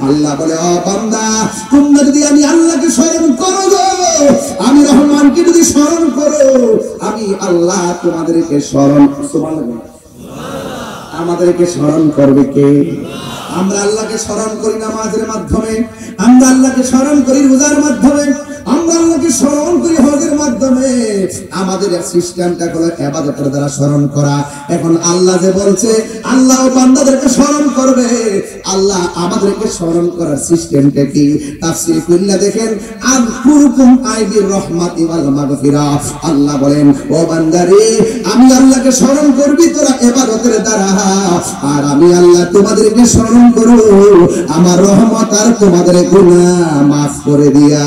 আল্লাহ বলে, ও বান্দা, তোমরা যদি আমি আল্লাহকে স্মরণ করো গো, আমি রহমানকে যদি স্মরণ করো, আমি আল্লাহ তোমাদেরকে স্মরণ, সুবহানাল্লাহ, আমাদেরকে স্মরণ করবে কে? আমরা আল্লাহকে স্মরণ করি নামাজের মাধ্যমে, আমরা আল্লাহকে স্মরণ করি রোজার মাধ্যমে, আমরা আল্লাহকে স্মরণ করি হজের মাধ্যমে। আমাদের সিস্টেমটা হলো ইবাদতের দ্বারা স্মরণ করা। এখন আল্লাহ যে বলছে আল্লাহ বান্দাদেরকে স্মরণ করবে, আল্লাহ আমাদেরকে স্মরণ করার সিস্টেমটা কি? তাফসীর করলে দেখেন, আযকুরুকুম আইবির রহমাতি ওয়াল মাগফিরা। আল্লাহ বলেন, ও বান্দারে, আমি আল্লাহকে স্মরণ করবি তোরা ইবাদতের দ্বারা, আর আমি আল্লাহ তোমাদেরকে স্মরণ করব আমার রহমত আর তোমাদের গুনাহ মাফ করে দিয়া।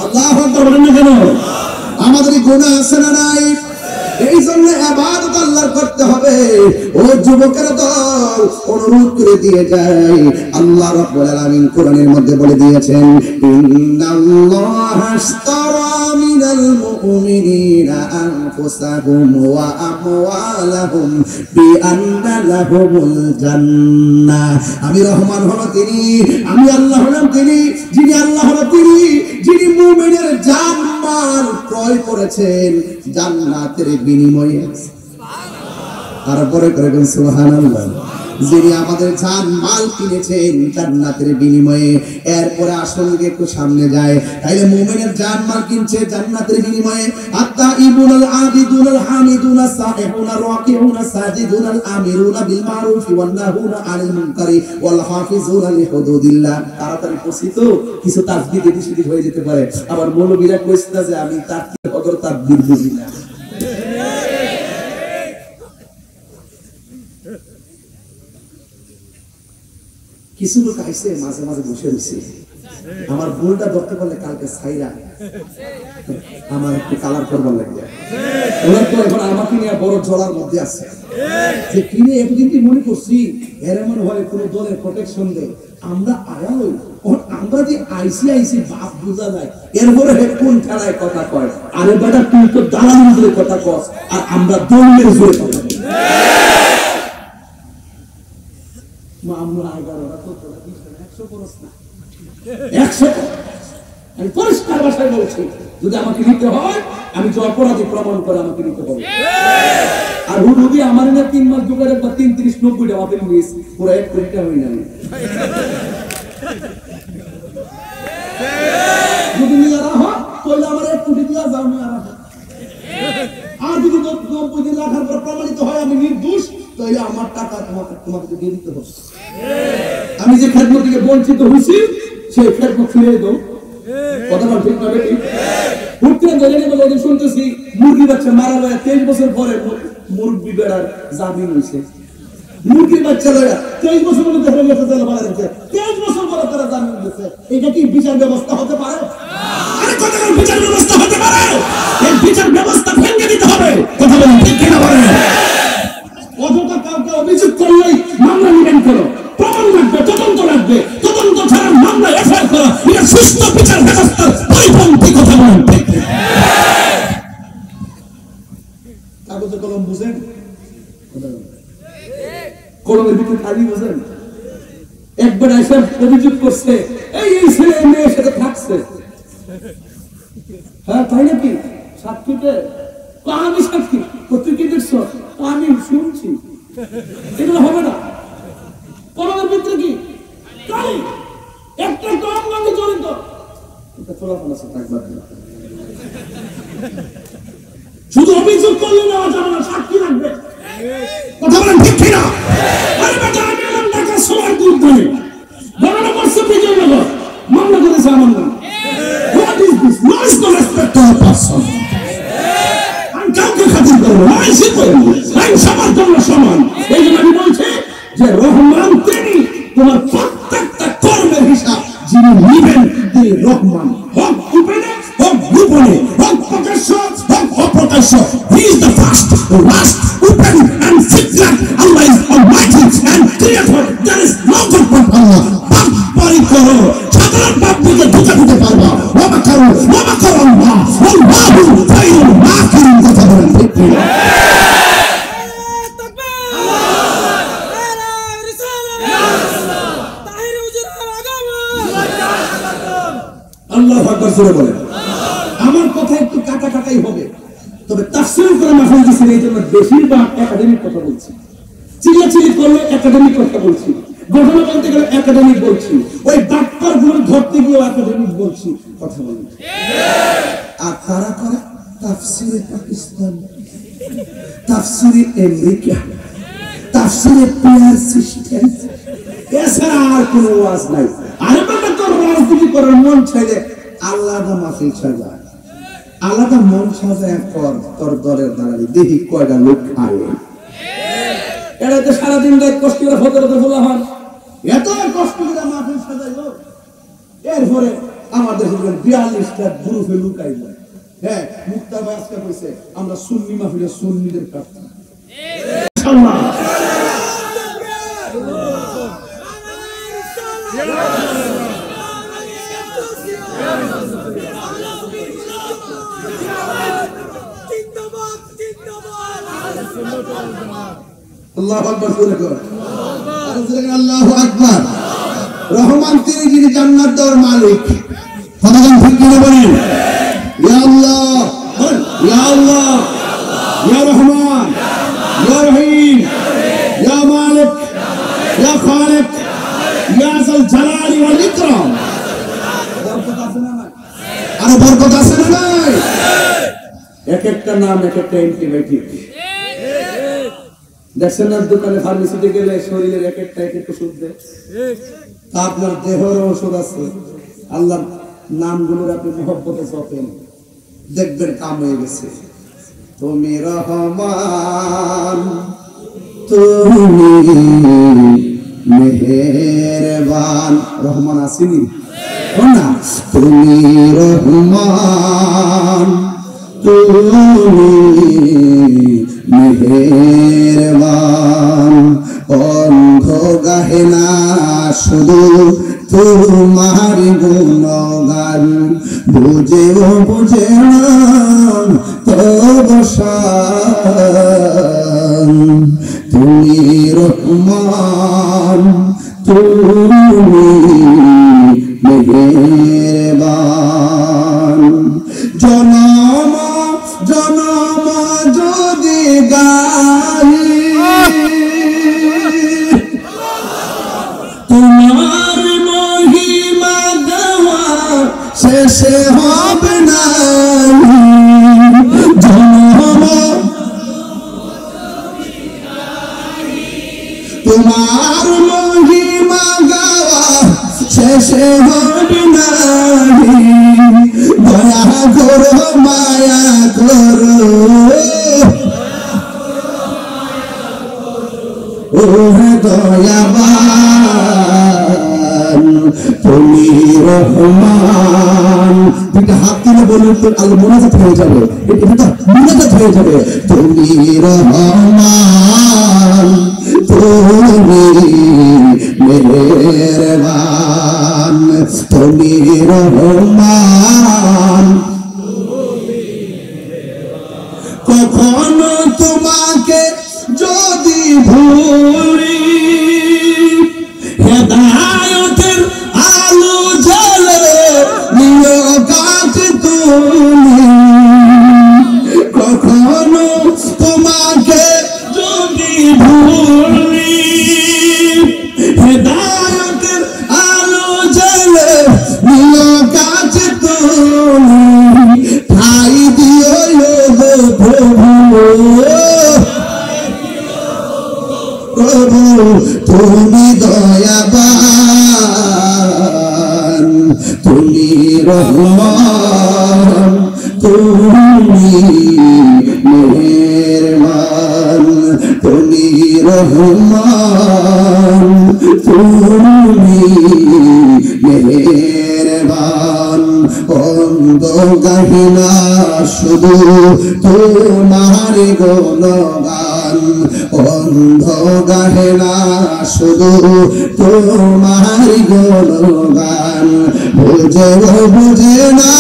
আল্লাহু আকবার বলেন না কেন? আমাদের গুনাহ আছে না নাই? এই জন্য ইবাদত আল্লাহর করতে হবে। ও যুবকের দল, অনুরোধ করে দিয়ে যায়, আল্লাহ রাব্বুল আলামিন কোরআনের মধ্যে বলে দিয়েছেন, ইন্নাল্লাহা আশতারা মিনাল মুমিনিনা আনফুসাহুম ওয়া আমওয়ালাহুম বিআন্না লাহুমুল জান্নাহ। আমি রহমান হলো তিনি, আমি আল্লাহ হলাম তিনি, যিনি আল্লাহ হলো তিনি, যিনি মুমিনের জান মাল ক্রয় করেছেন জান্নাতের বিনিময়ে। তারপরে করে সুবহানাল্লাহ, যিনি আমাদের জান মাল কিনেছেন জান্নাতের বিনিময়ে। এরপরে আসল দিকে একটু সামনে যায়, তাইলে মুমিনের জান মাল কিনছে জান্নাতের বিনিময়ে। আত-তাইবুনাল আবিদুনাল হামিদুনাস সাইহুনার রাকিউনাস সাজিদুনাল আমিরুনা বিল মারুফি ওয়ান নাহুনা আনিল মুনকারি ওয়াল হাফিজুনা লিহুদুদিল্লাহ। তাড়াতাড়ি পৌঁছিত, কিছু তাসবিহ এদিক হয়ে যেতে পারে। আবার মৌলবীরা কইছে যে আমি তাকবীর হযরত তাকবীর বুঝি না। কিছু লোক আইসে মাঝে মাঝে বসে রয়েছে, আমার ভুলটা ধরতে পারলে কালকে ছাইরা আমার একটু কালার করবার লাগবে। ওরা তো এখন আমাকে নিয়ে বড় ঝড়ার মধ্যে আছে যে কিনে এতদিন কি মনে করছি এর মনে হয় কোন দলের প্রোটেকশন দেয়। আমরা আয়ালই, আমরা যে আইসি বাপ বোঝা যায়, এরপরে কোন খেলায় কথা কয়, আরে বেটা তুই তো দালাল ধরে কথা কস, আর আমরা দলের জোরে কথা বলি। আমরা 11টা তো 100 করস না, 100 আমি পরিষ্কার ভাষায় বলছি, যদি আমাকে নিতে হয় আমি যে অপরাধী প্রমাণ করে আমাকে নিতে হবে। আর হুদুদি আমার না 3 মাস জোগাড় বা 33 90 টাকা আপনি মিস পুরো 1 কোটি টাকা হই না। যদি নিয়ে রাখো তাহলে আমার 1 কোটি দিয়া যাও না রাখো। আর যদি 90 লাখের পর প্রমাণিত হয় আমি নির্দোষ, তাহলে আমার টাকা তোমাকে দিয়ে দিতে হবে। আমি যে খেদমত থেকে বঞ্চিত হইছি সেই খেদমত ফিরিয়ে দাও। কথা বল ঠিক না বেটি? উঠতে ধরে নিয়ে বলে শুনতেছি মুরগি বাচ্চা মারা যায় 23 বছর পরে মুরগি বেড়ার জামিন হইছে। মুরগি বাচ্চা লয়া 23 বছর পরে দেখা গেছে জেল মারা গেছে, 23 বছর পরে তারা জামিন দিয়েছে। এটা কি বিচার ব্যবস্থা হতে পারে? আরে কথা বল, বিচার ব্যবস্থা হতে পারে? এই বিচার ব্যবস্থা ভেঙে দিতে হবে। কথা বল ঠিক কিনা বলেন? অযথা কাউকে অভিযোগ করলেই মামলা নিবেন করো, প্রমাণ রাখবে, তদন্ত রাখবে, তদন্ত ছাড়া মামলা এফআইআর করা, এটা সুস্থ বিচার ব্যবস্থার পরিপন্থী। কথা বলেন ঠিক? কাগজে কলম বুঝেন? কলমের ভিতরে খালি বুঝেন? একবার এসে অভিযোগ করছে এই ছেলে মেয়ের সাথে থাকছে, হ্যাঁ তাই নাকি? সাক্ষীকে আমি সাক্ষী, তুই কি দেখছো? আমি শুনছি। এগুলো হবে না। কলমের ভিতরে কি কালি একটা কম গানে জড়িত, এটা চলাফল আছে থাকবার। শুধু অভিযোগ করলে না যাবে না, সাক্ষী রাখবে। কথা বলেন ঠিক কিনা? আরে বেটা আমি এলাম ঢাকা সবার দুধ ধরে বড় করছে বিজয়নগর, মামলা করেছে আমার নাম। What is this? No is no respect to a person. আমি কাউকে খাতির করবো না, আমি সবার জন্য সমান। যে রহমান তিনি, তোমার প্রত্যেকটা কর্মের হিসাব যিনি নিবেন তিনি রহমান। হক গোপনে, হক গোপনে, হক প্রকাশ্য, হক অপ্রকাশ্য। He is the first, the last, open and secret. Allah is Almighty and Creator. There is no God but Allah. পাপ পরি করো, সাধারণ পাপ থেকে ঢুকে পারবা। ওয়া করো, ওয়া করো আল্লাহ। আল্লাহু খায়রুল মাকিরিন। কথা বলেন ঠিক কি? আল্লাহু আকবার জোরে বলেন। আমার কথা একটু কাটাকাটাই হবে, তবে তাফসীর করে মাহফিল দিছি এই জন্য বেশিরভাগ একাডেমিক কথা বলছি। চিল্লাচিল্লি করলে একাডেমিক কথা বলছি, ঘটনা বলতে গেলে একাডেমিক বলছি, ওই ডাক্তার গুলো ধরতে গিয়ে একাডেমিক বলছি, কথা বলছি। আর তারা করে তাফসীরে পাকিস্তান, তাফসীরে আমেরিকা, তাফসীরে পিয়ার সিস্টেম, এছাড়া আর কোনো ওয়াজ নাই। আরে বাবা, তোর রাজনীতি করার মন চাইলে আলাদা মাহফিল সাজা, আলাদা মন সাজায় কর, তোর দলের দাঁড়ালি দেখি কয়টা লোক খায়। এটা তো সারাদিন রাত কষ্ট করে ফতরতে বলা হয়, এত কষ্ট করে মাহফিল সাজাইল, এরপরে আমাদের 42টা গ্রুপে লুকাইল। হ্যাঁ, মুক্তার ভাই আজকে কইছে আমরা সুন্নি মাহফিলে সুন্নিদের প্রার্থী। ইনশাআল্লাহ আল্লাহু আকবার জোরে কর। আল্লাহু আকবার। রহমান তিনি যিনি জান্নাত দেওয়ার মালিক। কথাটা ঠিক করে বলেন, ইয়া আল্লাহ, ইয়া আল্লাহ, ইয়া রহমান, ইয়া রহিম, ইয়া মালিক, ইয়া খালিক, ইয়া যাল জালালি ওয়াল ইকরাম। বরকত আছে না নাই? আরে বরকত আছে না নাই? এক একটা নাম, এক একটা অ্যান্টিবায়োটিক। দেখছেন না দোকানে ফার্মেসিতে গেলে শরীরের এক একটা ওষুধ দেয়, আপনার দেহের ওষুধ আছে। আল্লাহর নামগুলোর আপনি মহব্বতে জপেন, দেখবেন কাম হয়ে গেছে। তুমি রহমান, তুমি মেহেরবান। রহমান আসেনি না? তুমি রহমান, তুমি মেহেরবান। অন্ধ গাহে না শুধু তোমার গুণগান, বুঝেও বুঝে না তবু শান। তুমি রহমান, তুমি মেহেরবান। জনম জনম যদি গাই তোমার মহিমা গাওয়া শেষে হবে না। জনম তোমার মহিমা গাওয়া শেষে হবে না। দয়া করো, মায়া করো, ও দয়াবান, তুমি রহমান। দুইটা হাত তুলে বলুন তো, আল্লাহ মোনাজাত হয়ে যাবে, এটা মোনাজাত হয়ে যাবে। তুমি রহমান, তুমি মেহেরবান, তুমি রহমান। কখনো তোমাকে যদি ভুলি, হেদায়েতের আলো জ্বলে নিও কাছে তুমি। কখনো তোমাকে যদি ভুলি, হেদায়েতের আলো জ্বলে নিও কাছে তুমি। ঠাই দিও গো প্রভু, প্রভু তুমি দয়াবান, তুমি রহমান, তুমি মেহেরবান, তুমি রহমান, বন্ধ গাহিনা শুধু তোমার গুণগান, বন্ধ গাহিনা শুধু তোমার গুণগান, বুঝে বুঝে না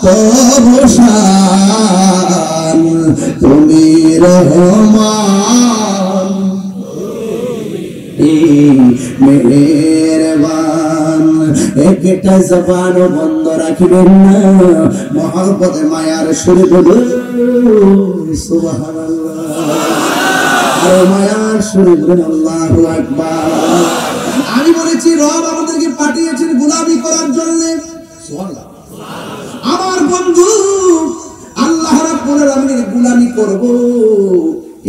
তবু শান তুমি রহমান মেহেরবান। একটা জবান বন্ধ রাখিবেন না, মহব্বতে মায়ার সুরে বলুন সুবহানাল্লাহ, আর মায়ার সুরে বলুন আল্লাহু আকবার। আমি বলেছি রব আমাদেরকে পাঠিয়েছেন গোলামি করার জন্য। সুবহানাল্লাহ। আমার বন্ধু আল্লাহ রাব্বুল আলামিনের গোলামি করব,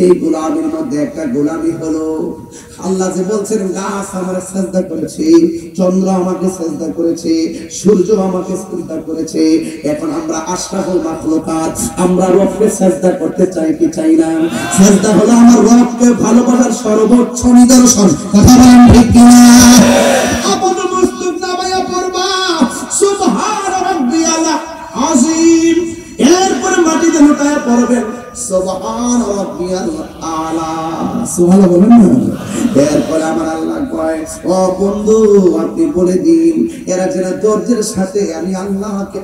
এই গোলামির মধ্যে একটা গোলামি হলো আল্লাহ যে বলছেন গাছ আমার সাজদা করেছে, চন্দ্র আমাকে সাজদা করেছে, সূর্য আমাকে সাজদা করেছে। এখন আমরা আশরাফুল মাখলুকাত, আমরা রবকে সাজদা করতে চাই কি চাই না? সাজদা হলো আমার রবকে ভালোবাসার সর্বোচ্চ নিদর্শন। কথা বলেন ঠিক কিনা? আপন মস্তক নামায়া পড়বা সুবহান রাব্বিয়াল আযীম, এরপর মাটিতে লুটায়া পড়বেন সুবহান রাব্বিয়াল আলা। সুবহানাল্লাহ বলেন না? এরপরে আমার আল্লাহ কয় ও বন্ধু আপনি বলে দিন এরা যেন ধৈর্যের সাথে আমি আল্লাহকে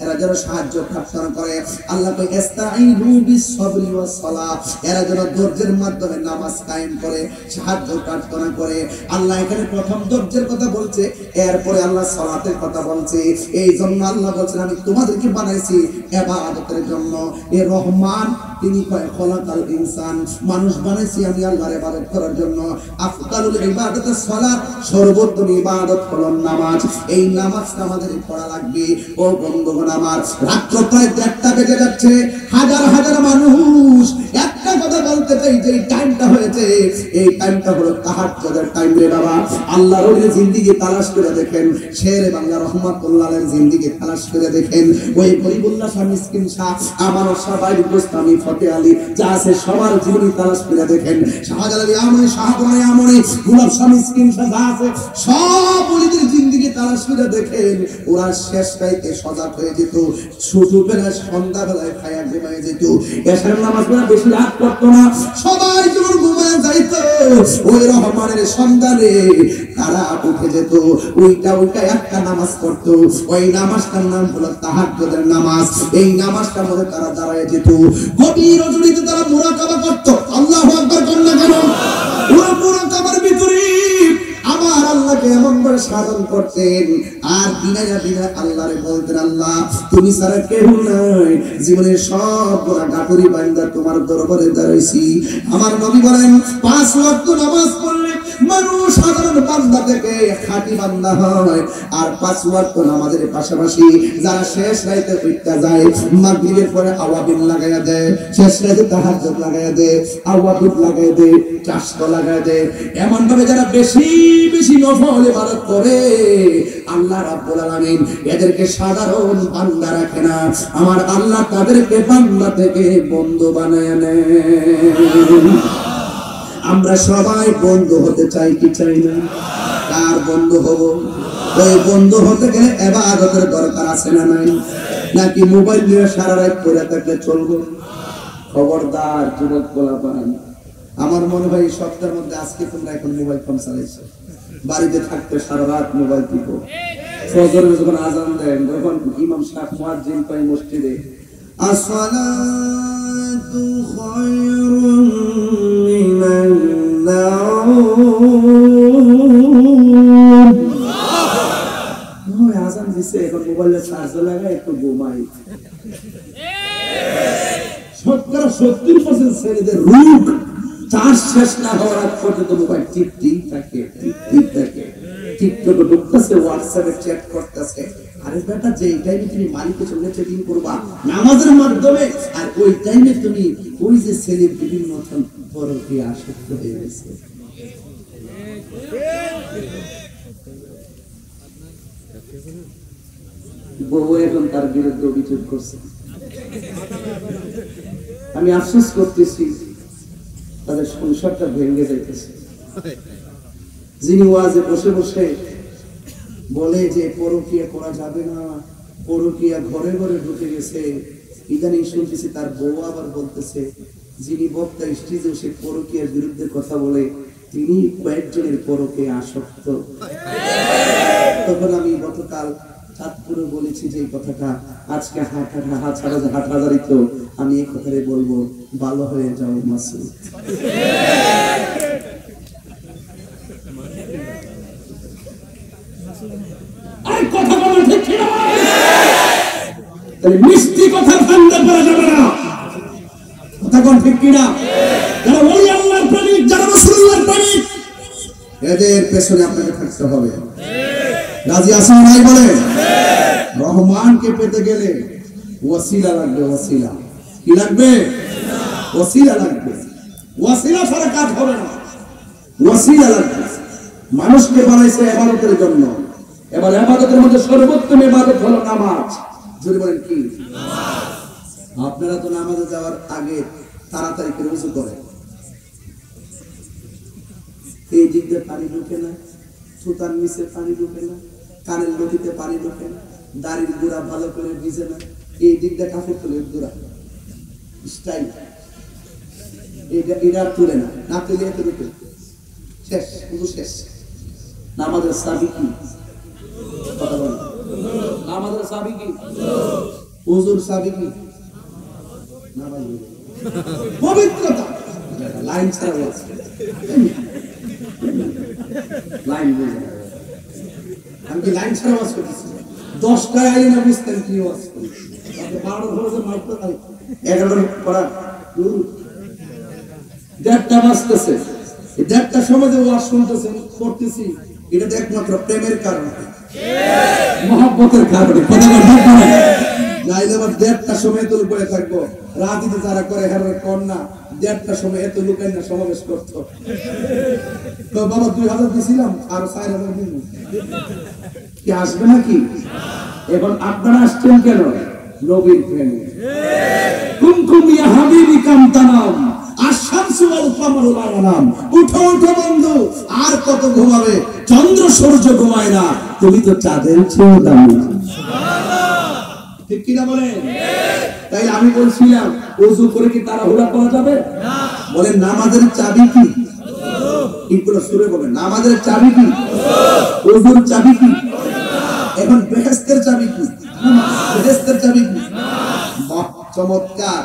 এরা যেন সাহায্য প্রার্থনা করে। আল্লাহ কয় ইস্তাঈনু বিস-সাবরি ওয়াস-সালাহ, এরা যেন ধৈর্যের মাধ্যমে নামাজ কায়েম করে সাহায্য প্রার্থনা করে। আল্লাহ এখানে প্রথম ধৈর্যের কথা বলছে, এরপরে আল্লাহ সালাতের কথা বলছে। এই জন্য আল্লাহ বলছেন আমি তোমাদেরকে বানাইছি ইবাদতের জন্য। এ রহমান তিনি কয় খলাকাল ইনসান, মানুষ বানাইছি আমি আল্লাহর ইবাদত করার জন্য। আফদালুল ইবাদাতুস সালাত, সর্বোত্তম ইবাদত হলো নামাজ। এই নামাজটা আমাদের পড়া লাগবে। ও বন্ধুগণ আমার, রাত্র প্রায় 1টা বেজে যাচ্ছে, হাজার হাজার মানুষ একটা কথা বলতে চাই যে এই টাইমটা হয়েছে, এই টাইমটা হলো তাহাজ্জুদের টাইম রে বাবা। আল্লাহর ওলি জিন্দেগি তালাশ করে দেখেন, শেরে বাংলা রহমাতুল্লাহ আলাইহির জিন্দেগি তালাশ করে দেখেন। ওই গরিবুল্লাহ শাহ মিসকিন শাহ, আমার শাহবাই গোস্তামি ফতে আলী যা আছে সবার জীবনী তালাশ করে দেখেন। শাহজালালি আমনে শাহপুরানি আমনে গোলাপ শাহ মিসকিন শাহ যা আছে সব ওলিদের জিন্দেগি তালাশ করে দেখেন। ওরা শেষ রাতে সজাগ হয়ে যেত, ছোটবেলায় সন্ধ্যাবেলায় খায়া ঘুমায় যেত, এশার নামাজ পড়া বেশি রাত করতো না, সবাই যখন ঘুমায় যাইতো ওই রহমানের সন্ধানে তারা উঠে যেত, ওইটা একটা নামাজ পড়তো। ওই নামাজটার নাম হলো তাহাজ্জুদের নামাজ। এই নামাজটার মধ্যে তারা দাঁড়ায় যেত, গভীর রজনীতে তারা মুরাকাবা করত। আল্লাহু আকবার বলেন না কেন? ওই মুরাকাবার ভিতরে আমার আল্লাহকে এমন করে সাধন করতেন, আর বিনায়া বিনা আল্লাহরে বলতেন আল্লাহ তুমি ছাড়া কেউ নাই, জীবনের সব গোনা গাফরি বান্দা তোমার দরবারে দাঁড়াইছি। আমার নবী বলেন 5 ওয়াক্ত নামাজ পড়লে মানুষ সাধারণ বান্দা থেকে খাঁটি বান্দা হয়। আর 5 ওয়াক্ত নামাজের পাশাপাশি যারা শেষ রাতে উঠতে যায়, মাগরিবের পরে আওয়াবিন লাগায়া দেয়, শেষ রাতে তাহাজ্জুদ লাগায়া দেয়, আওয়াবিন লাগায়া দেয়, চাশতো লাগায়া দেয়, এমন ভাবে যারা বেশি বেশি নফল ইবাদত করে আল্লাহ রাব্বুল আলামিন এদেরকে সাধারণ বান্দা রাখে না, আমার আল্লাহ তাদেরকে বান্দা থেকে বন্ধু বানায় নেন। আমরা সবাই বন্ধু হতে চাই কি চাই না? কার বন্ধু হব? ওই বন্ধু হতে গেলে ইবাদতের দরকার আছে না নাই? নাকি মোবাইল নিয়ে সারা রাত পড়ে থাকলে চলবে? খবরদার যুবক গোলাপান, আমার মনে হয় এই সপ্তাহের মধ্যে আজকে তোমরা এখন মোবাইল ফোন চালাইছো, বাড়িতে থাকতে সারা রাত মোবাইল টিপো, ফজরের যখন আজান দেন তখন ইমাম সাহেব মুয়াজ্জিন পাই মসজিদে আসসালাতু খায়রুম মিনান নাওম, আজান দিছে এখন মোবাইলে চার্জ লাগায় একটু ঘুমাই। 70% ছেলেদের রূপ চার্জ শেষ না হওয়ার আগ পর্যন্ত মোবাইল টিপতেই থাকে, টিপতেই থাকে। টিকটকে ঢুকতেছে, হোয়াটসঅ্যাপে চ্যাট করতেছে। আরে বেটা, যে টাইমে তুমি মালিকের সঙ্গে চ্যাটিং করবা নামাজের মাধ্যমে, আর ওই টাইমে তুমি ওই যে ছেলে বিভিন্ন পরকে আসক্ত হয়ে গেছে। বউ এখন তার বিরুদ্ধে অভিযোগ করছে। আমি আফসোস করতেছি, তাদের সংসারটা ভেঙে যাইতেছে। যিনি ওয়াজে বসে বসে বলে যে পরকীয়া করা যাবে না, পরকীয়া ঘরে ঘরে ঢুকে গেছে। ইদানিং শুনতেছি তার বউ আবার বলতেছে, যিনি বক্তা স্টেজে সে পরকীয়ার বিরুদ্ধে কথা বলে তিনি কয়েকজনের পরকে আসক্ত। তখন আমি গতকাল চাঁদপুরে বলেছি যে কথাটা, আজকে হাটহাজারিত আমি এই কথাটাই বলবো, ভালো হয়ে যাও মাসুদ। কথা বলা ঠিক কিনা? মিষ্টি কথা ঠান্ডা করা যাবে না, কথা কোন ঠিক কিনা? যারা ওলি আল্লাহর প্রেমিক, যারা রাসূলুল্লাহর প্রেমিক, এদের পেছনে আপনাকে থাকতে হবে। রাজি আছেন ভাই? বলে রহমানকে পেতে গেলে ওয়াসিলা লাগবে। ওয়াসিলা কি লাগবে? ওয়াসিলা লাগবে। ওয়াসিলা ছাড়া কাজ হবে না, ওয়াসিলা লাগবে। মানুষকে বানাইছে ইবাদতের জন্য। এবার ইবাদতের মধ্যে সর্বোত্তম ইবাদত হলো নামাজ। যদি বলেন কি নামাজ? আপনারা তো নামাজে যাওয়ার আগে তাড়াতাড়ি করে ওযু করেন। এই দিক দিয়ে পানি ঢুকে না, সুতার নিচে পানি ঢুকে না, কানের লতিতে পানি ঢুকে না, দাড়ির গোড়া ভালো করে ভিজে না, এই দিক দিয়ে কাপড় তুলে গোড়া স্টাইল এটা তুলে না, না তুলে এত ঢুকে শেষ, ওযু শেষ। নামাজের চাবি কি? কথা বলেন, নামাজের চাবি কি? ওযুর চাবি কি? নামাজ পবিত্রতা। লাইন ছাড়া আছে, লাইন বুঝে আমি কি লাইন ছাড়া ওয়াজ করতেছি? 10টায় আই না বুঝতেন কি ওয়াজ করতেছি? আপনি 12 ধরে মারতে পারি, 11 পড়া 1:30 বাজতেছে। এই 1:30টার সময় যে ওয়াজ শুনতেছেন করতেছি, এটা তো একমাত্র প্রেমের কারণে, মহব্বতের কারণে। কথা বলতে পারেন নাইলে আবার 1:30টার সময় তো লুকিয়ে থাকবো। রাতে যারা করে হেরার কন্যা 1:30টার সময় এত লুকাই না সমাবেশ করতো। তো বাবা 2000 দিছিলাম আর 4000 দিন কি আসবে নাকি? এখন আপনারা আসছেন কেন? নবীর প্রেমে। কুমকুম ইয়া হাবিবি কাম তানাম আশ-শামসু ওয়াল কামারু লা ইয়ানাম। উঠো উঠো বন্ধু, আর কত ঘুমাবে? চন্দ্র সূর্য ঘুমায় না, তুমি তো চাঁদের চেয়েও দামি। সুবহানাল্লাহ, ঠিক কি না বলেন? তাই আমি বলছিলাম ওযু করে কি তাড়াহুড়া করা যাবে না? বলেন নামাজের চাবি কি? ইকরা সূরা বলেন নামাজের চাবি কি? ওযুর চাবি কি? এখন বেহেশতের চাবি কি? বেহেশতের চাবি কি? বাহ, চমৎকার।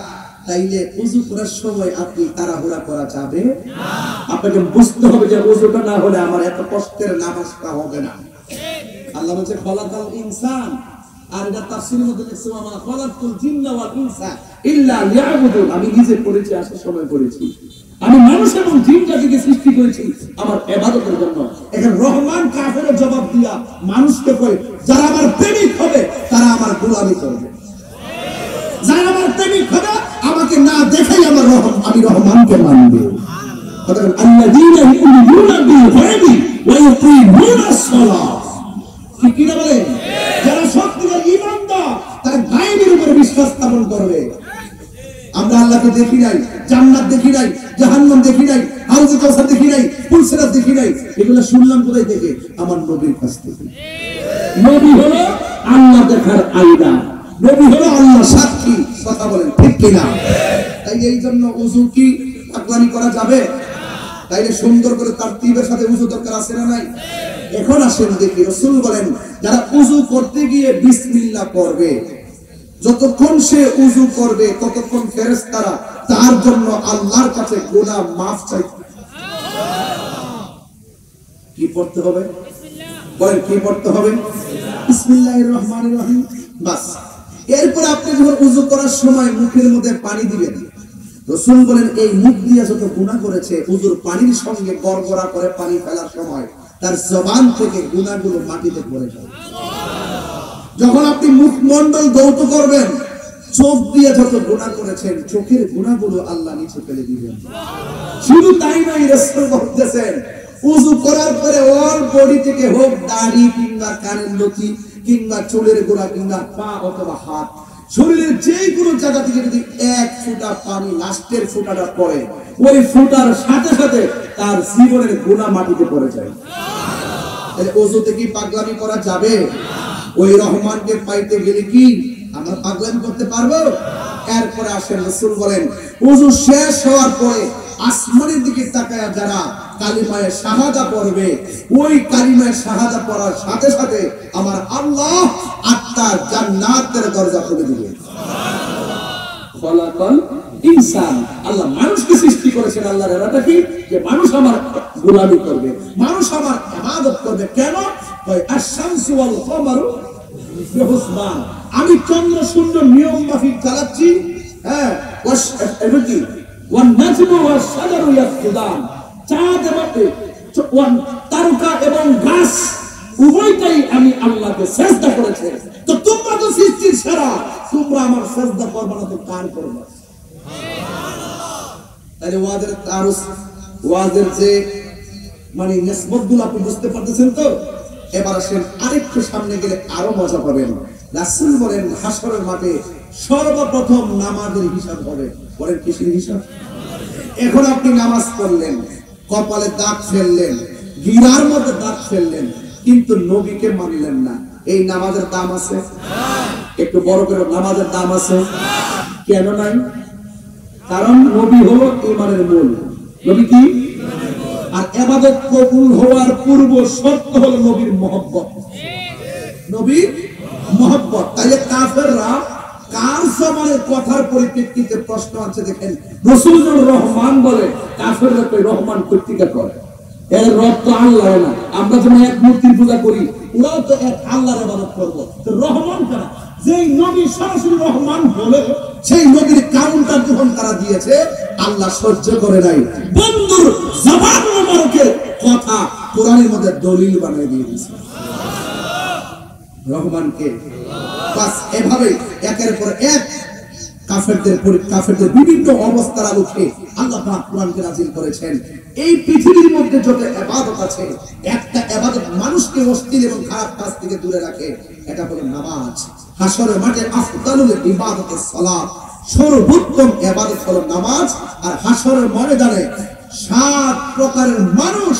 তাইলে ওযু করার সময় আপনি তাড়াহুড়া করা যাবে না। আপনাকে বুঝতে হবে যে ওযুটা না হলে আমার এত কষ্টের নামাজটা হবে না। আল্লাহ বলেছে খলাকাল ইনসান, আর এটা তাফসীরের মধ্যে লিখছে ওয়া মা খলাকতুল জিন্না ওয়াল ইনসা ইল্লা লিয়াবুদুন। আমি নিজে পড়েছি, আসার সময় পড়েছি, আমি মানুষ এবং জিন জাতিকে সৃষ্টি করেছি আমার ইবাদতের জন্য। এখন রহমান কাফেরের জবাব দিয়া মানুষকে কয় যারা আমার প্রেমিক হবে তারা আমার গোলামি করবে, যারা আমার প্রেমিক হবে আমাকে না দেখাই আমি রহমানকে মানবে। সুবহানাল্লাহ। আল্লাযীনা ইউমিনুনা বিল গায়বি ওয়া ইউকিমুনাস সালাহ। কি কি বলে? যারা সত্যিকার ঈমানদার তারা গায়বের উপরে বিশ্বাস স্থাপন করবে। আমরা আল্লাহকে দেখি নাই, জান্নাত দেখি নাই, জাহান্নাম দেখি নাই, হাউজে কাউসার দেখি নাই, পুলসিরাত দেখি নাই, এগুলো শুনলাম কোথায় থেকে? আমার নবীর কাছ থেকে। নবী হলো আল্লাহ দেখার আয়না, নবী হলো আল্লাহ সাক্ষী। কথা বলেন ঠিক কি না? তাই এই জন্য ওযু কি পাগলামি করা যাবে? তাইলে সুন্দর করে তারতিবের সাথে ওযু দরকার আছে না নাই? এখন আসেন দেখি রাসূল বলেন যারা ওযু করতে গিয়ে বিসমিল্লাহ করবে, যতক্ষণ সে ওযু করবে ততক্ষণ ফেরেশতারা তার জন্য আল্লাহর কাছে গুনাহ মাফ চাইবে। কি পড়তে হবে? বলেন কি পড়তে হবে? বিসমিল্লাহির রহমানির রহিম। বাস। এরপর আপনি যখন ওযু করার সময় মুখের মধ্যে পানি দিবেন, রাসূল বলেন এই মুখ দিয়ে যত গুনাহ করেছে ওযুর পানির সঙ্গে গড়গড়া করে পানি ফেলার সময় তার জবান থেকে গুনাহগুলো মাটিতে পড়ে যাবে। যখন আপনি মুখমণ্ডল ধৌত করবেন, চোখ দিয়ে যত গুনাহ করেছেন চোখের গুনাহগুলো আল্লাহ নিচে ফেলে দিবেন। শুধু তাই নয়, রাসূল বলতেছেন ওযু করার পরে অল বডি থেকে হোক দাড়ি কিংবা কানের লতি কিংবা চুলের গোড়া কিংবা পা অথবা হাত, শরীরের যে কোনো জায়গা থেকে যদি এক ফোঁটা পানি লাস্টের ফোঁটাটা পড়ে, ওই ফোঁটার সাথে সাথে তার জীবনের গুনাহ মাটিতে পড়ে যায়। তাহলে ওযুতে কি পাগলামি করা যাবে? ওই রহমানকে পাইতে গেলে কি আমরা পাগলামি করতে পারবো? এরপরে আসেন রাসূল বলেন ওযু শেষ হওয়ার পরে আসমানের দিকে তাকায়া যারা কালিমায়ে শাহাদা পড়বে, ওই কালিমায়ে শাহাদা পড়ার সাথে সাথে আমার আল্লাহ আটটা জান্নাতের দরজা খুলে দিবেন। খলাকাল ইনসান, আল্লাহ মানুষকে সৃষ্টি করেছেন। আল্লাহর এরাটা কি যে মানুষ আমার গোলামি করবে, মানুষ আমার ইবাদত করবে। কেন? কয় আশ-শামসু ওয়াল কমারু বিহুসবান, আমি চন্দ্র সূর্য নিয়ম মাফিক চালাচ্ছি। হ্যাঁ, এবং কি ওয়ান নাজমু ওয়াস শাজারু ইয়াসজুদান, চাঁদ এবং তারকা এবং গাছ উভয়টাই আমি আল্লাহকে সিজদা করেছি। তো তোমরা তো সৃষ্টির সেরা, তোমরা আমার সিজদা করবে না তো কার করবে? তাহলে ওয়াজের যে মানে নিসবতগুলো আপনি বুঝতে পারতেছেন তো? এবার আসেন আরেকটু সামনে গেলে আরো মজা পাবেন। রাসূল বলেন হাসরের মাঠে সর্বপ্রথম নামাজের হিসাব হবে। বলেন কিসের হিসাব? এখন আপনি নামাজ পড়লেন, কপালে দাগ ফেললেন, গিরার মধ্যে দাগ ফেললেন, কিন্তু নবীকে মানলেন না, এই নামাজের দাম আছে? একটু বড় করে, নামাজের দাম আছে? কেন নাই? কারণ নবী হলো ঈমানের মূল। নবী কি? আর ইবাদত কবুল হওয়ার পূর্ব শর্ত হলো নবীর মহব্বত। নবীর মহব্বত। তাইলে কাফেররা কার জমানের কথার পরিপ্রেক্ষিতে প্রশ্ন আছে দেখেন, রাসূলুর রহমান বলে, কাফেররা কই রহমান কর্তৃকা করে, এর রব তো আল্লাহ না। আমরা যখন এক মূর্তির পূজা করি, ওরাও তো এক আল্লাহর ইবাদত করব। তো রহমান কারা? যেই নবী সরাসরি রহমান বলে, সেই নবীর কাউন্টার যখন তারা দিয়েছে, আল্লাহ সহ্য করে নাই, বন্ধুর জবান মোবারকের কথা কোরআনের মধ্যে দলিল বানিয়ে দিয়ে দিয়েছে রহমানকে। বাস এভাবে একের পর এক কাফেরদের বিভিন্ন অবস্থার আলোকে আল্লাহ পাক কোরআনকে নাযিল করেছেন। এই পৃথিবীর মধ্যে যত ইবাদত আছে, একটা ইবাদত মানুষকে অশ্লীল এবং খারাপ কাজ থেকে দূরে রাখে, এটা হলো নামাজ। হাশরের মাঠে আফদালুল ইবাদাতুস সালাত, সর্বোত্তম ইবাদত হলো নামাজ। আর হাশরের ময়দানে 7 প্রকারের মানুষ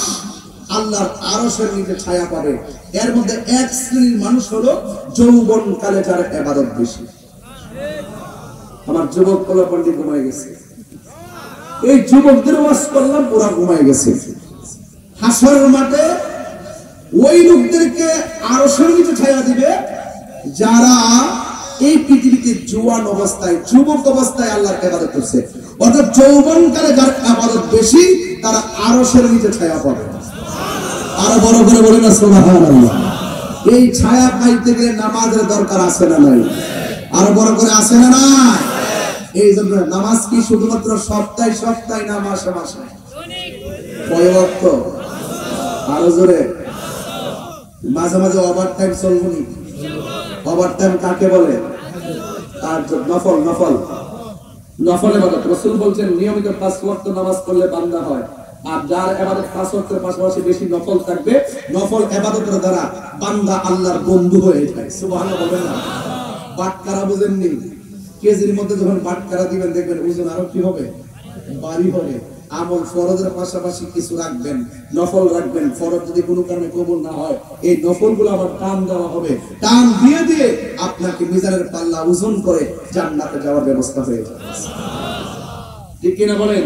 আল্লাহর আরশের নিচে ছায়া পাবে। এর মধ্যে এক শ্রেণীর মানুষ হলো যৌবনকালে যার ইবাদত বেশি। আমার যুবক পোলাপান্ডি ঘুমায় গেছে, এই যুবকদের ওয়াজ করলাম, ওরা ঘুমায় গেছে। হাশরের মাঠে ওই লোকদেরকে আরশের নিচে ছায়া দিবে যারা এই পৃথিবীতে জোয়ান অবস্থায়, যুবক অবস্থায় আল্লাহর ইবাদত করছে। অর্থাৎ যৌবনকালে যার ইবাদত বেশি, তারা আরশের নিচে ছায়া পাবে। আরো বড় করে বলেন না সুবহানাল্লাহ। এই ছায়া পাইতে গেলে নামাজের দরকার আছে না নাই? আরো বড় করে আছে না নাই? এই জন্য নামাজ কি শুধুমাত্র সপ্তাহে সপ্তাহে না মাসে মাসে? কয় ওয়াক্ত? আরো জোরে। মাঝে মাঝে ওভার টাইম চলবনি। ওভার টাইম কাকে বলে? তার নফল নফল নফল ইবাদত। রাসূল বলেন নিয়মিত 5 ওয়াক্ত নামাজ পড়লে বান্দা হয়। আর যার ইবাদত 5 ওয়াক্তের পাশাপাশি বেশি নফল থাকবে, নফল ইবাদতের দ্বারা বান্দা আল্লাহর বন্ধু হয়ে যায়। সুবহানাল্লাহ বলেন না? বাটকারা বুঝেননি? কেজির মধ্যে যখন বাটকারা দিবেন, দেখবেন ওজন আরো কি হবে? বাড়ি হবে। আমল ফরজের পাশাপাশি কিছু রাখবেন, নফল রাখবেন। ফরজ যদি কোনো কারণে কবুল না হয়, এই নফলগুলো আবার টান দেওয়া হবে। টান দিয়ে দিয়ে আপনাকে মিজানের পাল্লা ওজন করে জান্নাতে যাওয়ার ব্যবস্থা হয়ে যাবে। ঠিক কিনা বলেন?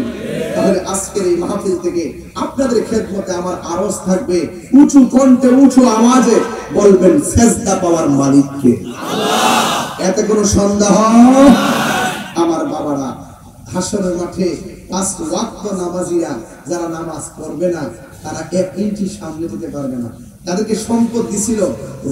তাহলে আজকের এই মাহফিল থেকে আপনাদের খেদমতে আমার আরজ থাকবে, উঁচু কণ্ঠে উঁচু আওয়াজে বলবেন সেজদা পাওয়ার মালিককে আল্লাহ। এতে কোনো সন্দেহ? আমার বাবারা, হাশরের মাঠে 5 ওয়াক্ত নামাজিরা যারা নামাজ পড়বে না, তারা 1 ইঞ্চি সামনে যেতে পারবে না। তাদেরকে সম্পদ দিছিল,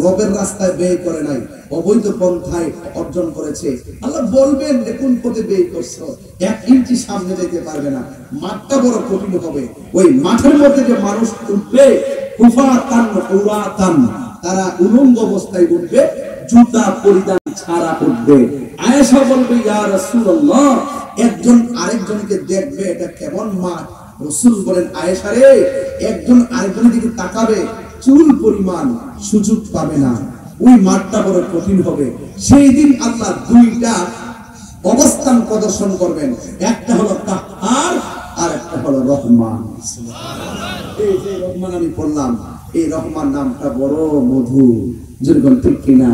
রবের রাস্তায় ব্যয় করে নাই, অবৈধ পন্থায় অর্জন করেছে। আল্লাহ বলবেন কোন পথে ব্যয় করছো, 1 ইঞ্চি সামনে যেতে পারবে না। মাঠটা বড় কঠিন হবে। ওই মাঠের মধ্যে যে মানুষ উঠবে, কুফাতান উরাতান, তারা উলঙ্গ অবস্থায় উঠবে, জুতা পরিধান ছাড়া উঠবে। আয়েশা বলবে, ইয়া রাসূলুল্লাহ, একজন আরেকজনকে দেখবে, এটা কেমন মাঠ? রাসূল বলেন, আয়েশা রে, একজন আরেকজনের দিকে তাকাবে, চুল পরিমাণ সুযোগ পাবে না। ওই মাঠটা বড় কঠিন হবে। সেই দিন আল্লাহ 2টা অবস্থান প্রদর্শন করবেন, একটা হলো কাহ্হার আর একটা হলো রহমান। এই যে রহমান আমি বললাম, এই রহমান নামটা বড় মধু, যেরকম ঠিক কিনা?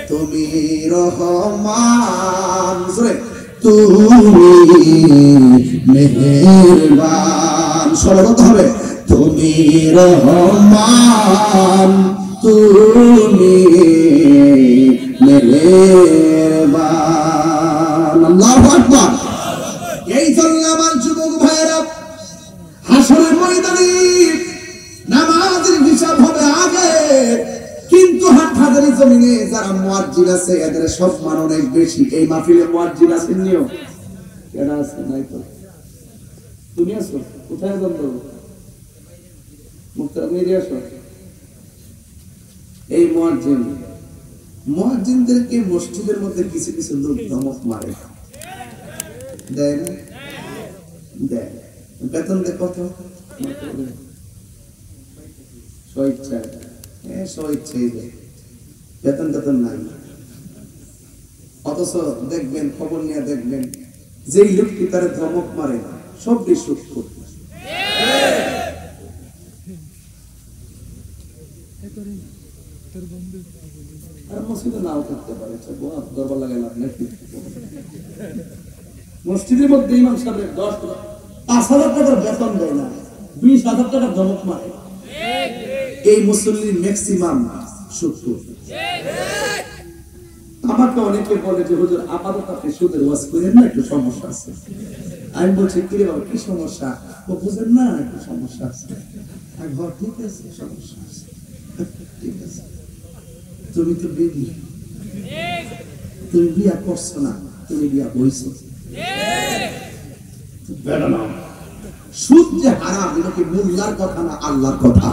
তুমি রহমান, তুমি মেহেরবান, সরবত হবে। তুমি রহমান, তুমি মেহেরবান। আল্লাহু আকবার। এই জন্য আমার যুবক ভাইয়েরা, হাসরের ময়দানে নামাজের হিসাব হবে আগে, কিন্তু হাটহাজারী জমিনে যারা মুয়াজ্জিন আছে এদের সম্মান অনেক বেশি। এই মাহফিলে মুয়াজ্জিন আছেন নিও? কেডা আছে? নাই তো। তুমি আছো? কোথায় বন্ধ? মুক্তার মেরে আসো। এই মুয়াজ্জিনদেরকে মসজিদের মধ্যে কিছু কিছু লোক ধমক মারে, দেয় না? দেয়। বেতন দেয় কত? স্বেচ্ছায়। স্বেচ্ছাই দেয়, বেতন টেতন নাই। অথচ দেখবেন, খবর নিয়ে দেখবেন, যেই লোকটি তার ধমক মারে সব সুদ করতে। আর মসজিদে নাও করতে পারে, দরবার লাগাই লাভ নাই। মসজিদের মধ্যে ইমাম সাহেব 5,000 টাকার বেতন দেয় না, 20,000 টাকা ধমক মারে। এই মুসল্লির ম্যাক্সিমাম সুদ। আমাকে অনেকে বলে যে হুজুর আপাতত আপনি সুদের ওয়াজ করেন না, একটু সমস্যা আছে। আমি বলছি কি রে বাবা, কি সমস্যা? ও বুঝেন না, একটু সমস্যা আছে। আর ঘর ঠিক আছে, সমস্যা আছে, ঠিক আছে। তুমি তো বেবি, তুমি বিয়া করছো না, তুমি বিয়া বইছো। সুদ যে হারাম, এটা কি মোল্লার কথা না আল্লাহর কথা?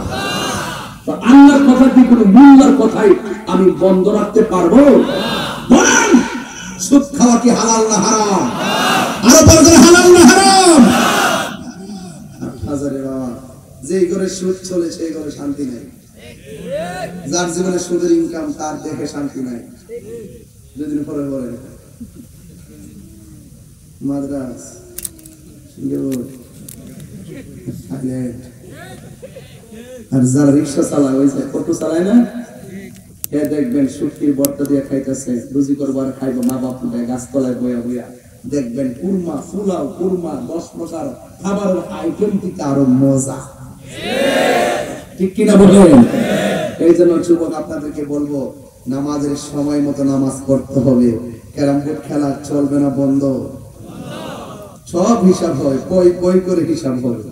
আল্লাহর কথা কি কোনো মোল্লার কথাই আমি বন্ধ রাখতে পারবো? বলেন, সুদ খাওয়া কি হালাল না হারাম? আরো বলবেন, হালাল না হারাম? হাজারে বাবা, যে ঘরে সুদ চলে সেই ঘরে শান্তি নাই। যার জীবনে সুদের ইনকাম, তার দেখে শান্তি নাই। দুদিন পরে পরে মাদ্রাস, আর যারা রিক্সা চালায়, ওই অটো চালায় না, হে দেখবেন সুটকির বট্টা দিয়ে খাইতেছে, রুজি করবার খাইবো, মা বাপ গাছতলায় বইয়া বইয়া দেখবেন কুরমা, ফুলাও, কুরমা, 10 প্রকার খাবারের আইটেম থেকে আরো মজা। ঠিক কিনা বলেন? এই জন্য যুবক আপনাদেরকে বলবো, নামাজের সময় মতো নামাজ পড়তে হবে। ক্যারাম বোর্ড খেলা চলবে না, বন্ধ। সব হিসাব হয়, পয় করে হিসাব হবে।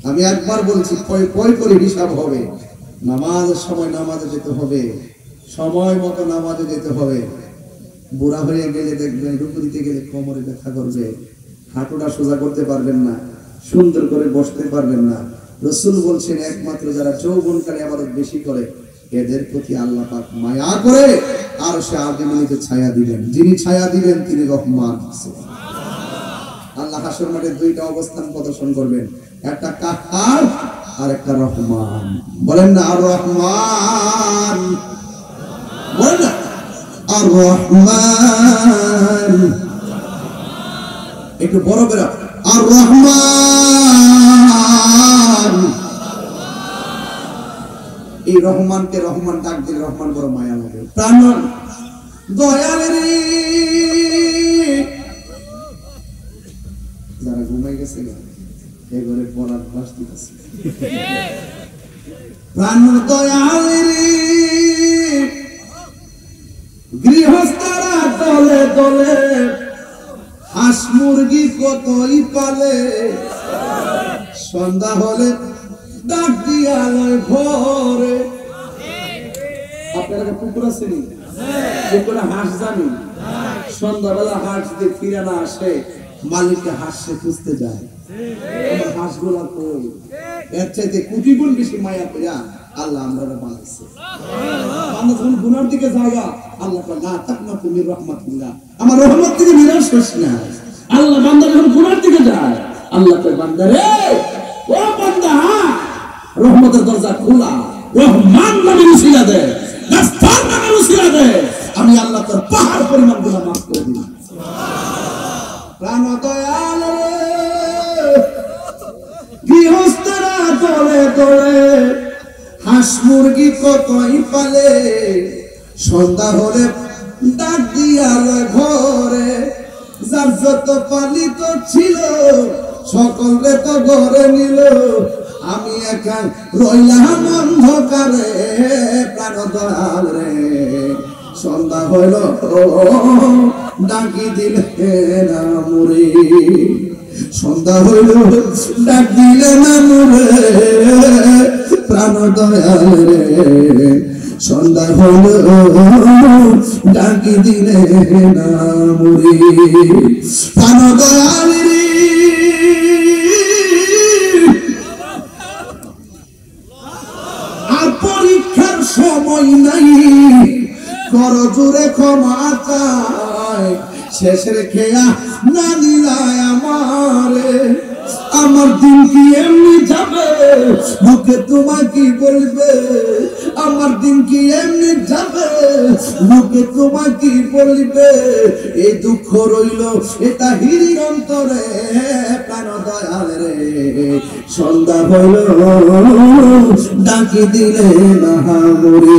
আমি একবার বলছি, পয় করে হিসাব হবে। নামাজের সময় নামাজে যেতে হবে, সময় মতো নামাজে যেতে হবে। বুড়া হয়ে গেলে দেখবেন রুকু দিতে গেলে কোমরে ব্যথা করবে, হাঁটুটা সোজা করতে পারবেন না, সুন্দর করে বসতে পারবেন না। রাসূল বলছেন, একমাত্র যারা যৌবনকালে ইবাদত বেশি করে এদের প্রতি আল্লাহ পাক মায়া করে আর সে আদিমনিতে ছায়া দিবেন। যিনি ছায়া দিবেন তিনি রহমান। আল্লাহ হাসর মাঠে দুইটা অবস্থান প্রদর্শন করবেন, একটা কাহ্হার আর একটা রহমান। বলেন না আর রহমান, বলেন না আর রহমান, একটু বড় করে আর রহমান। এই রহমানকে রহমান ডাক দিলে রহমান বড় মায়া লাগে। প্রাণ দয়ালের যারা ঘুমাই গেছে এ ঘরে পড়ার বাস দিতেছে। প্রাণ দয়ালের গৃহস্থরা দলে দলে হাঁস মুরগি কতই পালে, সন্ধ্যা হলে ডাক দিয়া লয় ঘরে। আপনারা পুকুর আছে নি? পুকুরে হাঁস জানি, সন্ধ্যাবেলা হাঁস দিয়ে ফিরে না আসে, মালিককে হাঁসে খুঁজতে যায়। হাঁসগুলা কই? এর চাইতে কোটি গুণ বেশি মায়া কইরা আল্লাহ আমরা বানাইছে। বান্দা যখন গুনার দিকে যাওয়া, আল্লাহ কয় না তাকনাতু মির রাহমাতিল্লাহ, আমার রহমত থেকে নিরাশ হইস না। আল্লাহ বান্দা যখন গুনার দিকে যায়, আল্লাহ কয় বান্দা রে, ও বান্দা, রহমতের দরজা খোলা, রহমান নামের উসিলা দে, গাফফার নামের উসিলা দে, আমি আল্লাহ তোর পাহাড় পরিমাণ গুনাহ মাফ করে দিই। প্রাণ দয়াল গৃহস্থরা দলে দলে হাঁস মুরগি কতই পালে, সন্ধ্যা হলে ডাক দিয়াল ঘরে, যার যত পালিত ছিল সকলকে তো ঘরে নিল, আমি একা রইলাম অন্ধকারে প্রাণ দয়াল রে। সন্ধ্যা হইল ডাকি দিলে না মুরে, সন্ধ্যা হইল ডাক দিলে না মুরে প্রাণ দয়াল রে। সন্ধ্যা হইল ডাকি দিলে না মুরে প্রাণ দয়াল রে। আর পরীক্ষার সময় নাই, করো জোরে ক্ষমা চাই, শেষের খেয়া না দিলায় আমারে, আমার দিন কি এমনি যাবে মুখে তোমার কি বলবে, আমার দিন কি এমনি যাবে মুখে তোমার কি বলবে, এই দুঃখ রইল এটা হিরির অন্তরে প্রাণ দয়াল রে। সন্ধ্যা হইল ডাকি দিলে না মরে।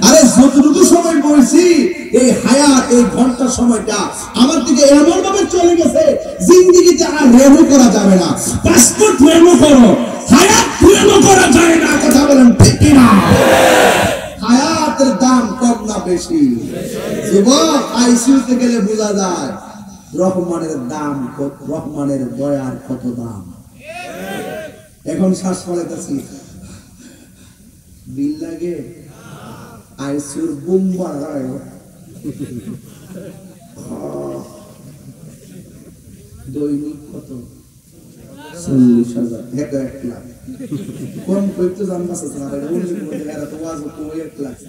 আরে যতটুকু সময় বলছি এই হায়াত, এই ঘন্টার সময়টা আমার দিকে এমন ভাবে চলে গেছে, জিন্দেগিতে আর রেনু করা যাবে না। পাসপোর্ট রেনু করো, হায়াত রেনু করা যায় না। কথা বলেন ঠিক কিনা? হায়াতের দাম কম না বেশি? যুবক, আইসিইউতে গেলে বোঝা যায় রহমানের দাম কত, রহমানের দয়ার কত দাম। এখন শ্বাস ফলাইতেছি, বিল লাগে, আইসিইউর বুম বাড়ায় দৈনিক কত? 40,000, 1 লাখ। কম করতে জানবাস না,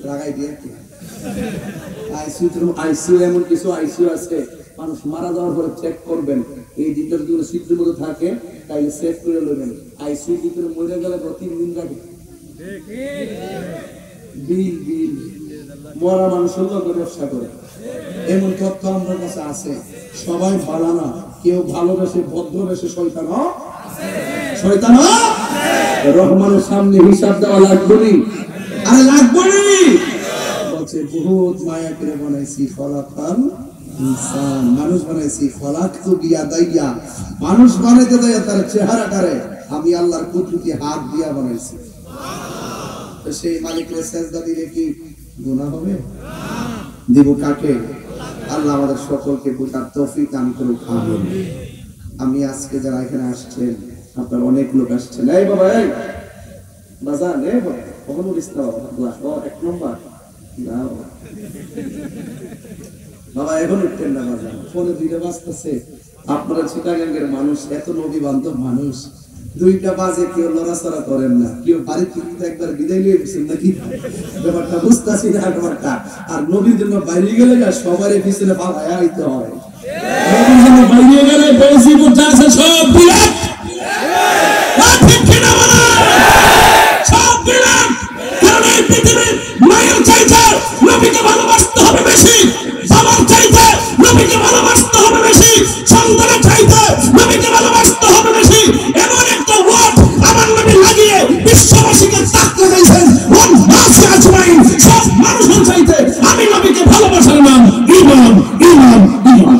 লাগাই দিয়ে আইসিইউ এমন কিছু আইসিইউ আছে মানুষ মারা যাওয়ার পরে চেক করবেন, এই দিনটা যদি সিটের মধ্যে থাকে তাইলে সেভ করে নেবেন। আইসিইউ ভিতরে মরে গেলে 3 দিন লাগে বিল বিল। মরা মানুষের লোক ব্যবসা করে, এমন তথ্য আমার কাছে আছে। সবাই ভালো না, কেউ ভালোবেসে ভদ্রবেসে শয়তান শয়তান রহমানের সামনে হিসাব দেওয়া লাগবে নি। আরে লাগবে নি, বলছে বহুত মায়া করে বানাইছি খলাকাল ইনসান, মানুষ বানাইছি খলাকতু বিয়াদাইয়া, মানুষ বানাইতে দেয় তার চেহারাটারে আমি আল্লাহর কুদরতি হাত দিয়া বানাইছি। তো সেই মালিকের সেজদা দিলে কি গুনাহ হবে? দিব কাকে? আল্লাহ আমাদের সকলকে বুঝার তৌফিক দান করুক, আমিন। আমি আজকে যারা এখানে আসছেন, আপনার অনেক লোক আসছেন। এই বাবা, এই বাজান, এই বাবা কখনো ইসলাম বাবা 1 নম্বর না বাবা, এখন উঠতেন না বাজান, ফোনে 2টা বাজতেছে। আপনারা চিটাগাঙ্গের মানুষ, এত নবী বান্ধব মানুষ, 2টা বাজে কেউ লড়াচড়া করেন না, কেউ বাড়ি থেকে একবার বিদায় নিয়ে গেছেন নাকি? ব্যাপারটা বুঝতেছি না ব্যাপারটা। আর নবীর জন্য বাইরে গেলে সবারই পিছনে পালায় আইতে হয়। নবীর জন্য বাইরে গেলে বেশিপুর যা আছে সব বিলাত, ঠিক কিনা বলেন? সব বিলাত। কারণ এই পৃথিবীর মায়ের চাইতে নবীকে ভালোবাসতে হবে বেশি, বাবার চাইতে নবীকে ভালোবাসতে হবে বেশি, সন্তানের চাইতে নবীকে ভালোবাসতে হবে বেশি। এমন একটা ওয়ার্ড আমার নবী লাগিয়ে বিশ্ববাসীকে তাকতে চাইছেন, সব মানুষের চাইতে আমি নবীকে ভালোবাসার নাম ঈমান, ঈমান, ঈমান।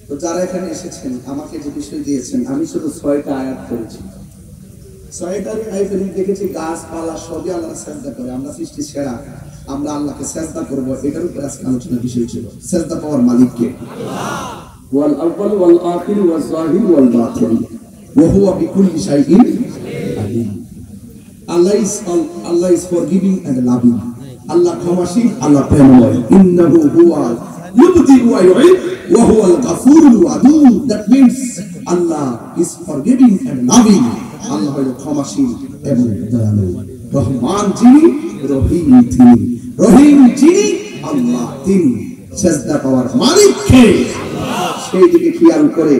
তো যারা এখানে এসেছেন, আমাকে যে বিষয় দিয়েছেন, আমি শুধু 6টা আয়াত করেছি। 6টার আয়াতে দেখেছি গাছপালা সবই আল্লাহর সিজদা করে। আমরা সৃষ্টি সেরা, আমরা আল্লাহকে সিজদা করব, এটার উপর আজকে আলোচনার বিষয় ছিল। সিজদা পাওয়ার মালিক কে? ওয়াল আউয়াল ওয়াল আখির ওয়াল যাহির ওয়াল বাতিন ওয়া হুয়া বিকুল্লি শাইইন আলিম। Allah is forgiving and loving. Allah ক্ষমাশীল, আল্লাহ প্রেমময়। ইন্নাহু হুয়াল ইউবদি ওয়া ইউঈদ ওয়া হুয়াল গাফুরুল Wadud. That means Allah is forgiving and loving. আল্লাহ হলো ক্ষমাশীল এবং দয়ালু। রহমান যিনি, রহিম তিনি। রহিম যিনি, আল্লাহ তিনি। সিজদা পাওয়ার মালিক কে? সেই দিকে খেয়াল করে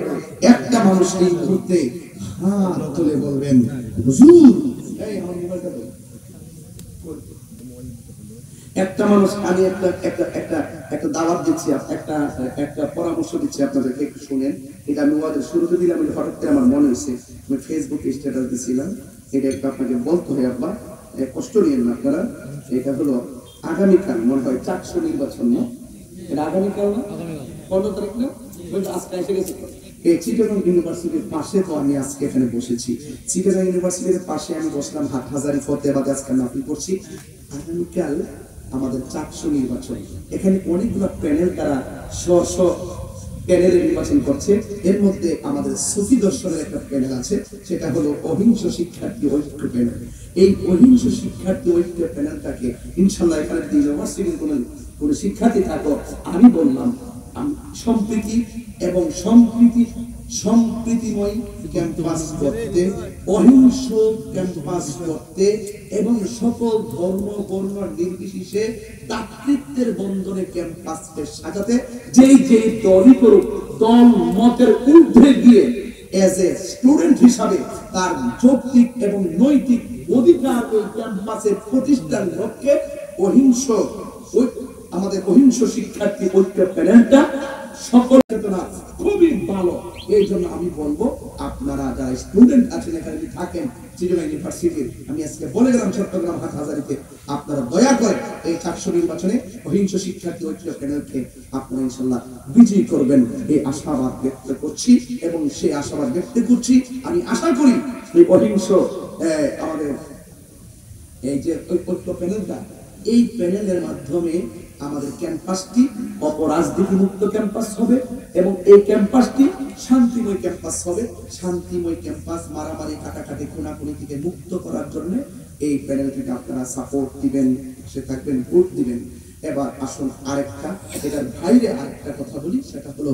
একটা মানুষ এই মুহূর্তে হাত তুলে বলবেন হুজুর এই আমার মোবাইলটা দাও। একটা মানুষ, আমি একটা দাওয়াত দিচ্ছি, একটা পরামর্শ দিচ্ছি আপনাদেরকে, একটু শুনেন। এটা আমি ওয়াদের শুরুতে দিলাম, হঠাৎ করে আমার মনে হয়েছে, আমি ফেসবুকে স্ট্যাটাস দিছিলাম, এটা একটু আপনাকে বলতে হয়। আব্বা কষ্ট নিয়েন না আপনারা। এটা হলো আগামীকাল মনে হয় চাকসু নির্বাচন, না এটা আগামীকাল না 15 তারিখ না, আজকে এসে গেছে। এই চিটাগাং ইউনিভার্সিটির পাশে তো আমি আজকে এখানে বসেছি। চিটাগাং ইউনিভার্সিটির পাশে আমি বসলাম, হাটহাজারী ফতেহাবাদে আজকে নাফিল করছি। আগামীকাল আমাদের চাকসু নির্বাচন, এখানে অনেকগুলো প্যানেল, তারা স্ব প্যানেলে নির্বাচন করছে। এর মধ্যে আমাদের সুফি দর্শনের একটা প্যানেল আছে, সেটা হলো অহিংস শিক্ষার্থী ঐক্য প্যানেল। এই অহিংস শিক্ষার্থী ঐক্য প্যানেলটাকে ইনশাল্লাহ এখানে ইউনিভার্সিটির কোন শিক্ষার্থী থাকো, আমি বললাম সম্প্রীতি এবং সম্প্রীতিময় ক্যাম্পাস করতে, অহিংস ক্যাম্পাস করতে এবং সকল ধর্ম বর্ণ নির্বিশেষে ভ্রাতৃত্বের বন্ধনে ক্যাম্পাসকে সাজাতে যেই দলই করুক, দল মতের ঊর্ধ্বে গিয়ে এজ এ স্টুডেন্ট হিসাবে তার যৌক্তিক এবং নৈতিক অধিকার ওই ক্যাম্পাসে প্রতিষ্ঠার লক্ষ্যে আমাদের অহিংস শিক্ষার্থী ঐক্য প্যানেলটা সকল চেতনা খুবই ভালো। এই জন্য আমি বলবো, আপনারা যারা স্টুডেন্ট আছেন, এখানে থাকেন চিটাগাং ইউনিভার্সিটির, আমি আজকে বলে গেলাম চট্টগ্রাম হাটহাজারীতে, আপনারা দয়া করে এই চাকসু নির্বাচনে অহিংস শিক্ষার্থী ঐক্য প্যানেলকে আপনারা ইনশাল্লাহ বিজয়ী করবেন, এই আশাবাদ ব্যক্ত করছি। এবং সেই আশাবাদ ব্যক্ত করছি, আমি আশা করি এই অহিংস আমাদের এই যে ঐক্য প্যানেলটা, এই প্যানেলের মাধ্যমে আমাদের ক্যাম্পাসটি অপরাজনীতি মুক্ত ক্যাম্পাস হবে এবং এই ক্যাম্পাসটি শান্তিময় ক্যাম্পাস হবে। শান্তিময় ক্যাম্পাস, মারামারি কাটাকাটি খুনাখুনি থেকে মুক্ত করার জন্য এই প্যানেলটিকে আপনারা সাপোর্ট দিবেন, সে থাকবেন, ভোট দিবেন। এবার আসুন আরেকটা, এটার বাইরে আরেকটা কথা বলি, সেটা হলো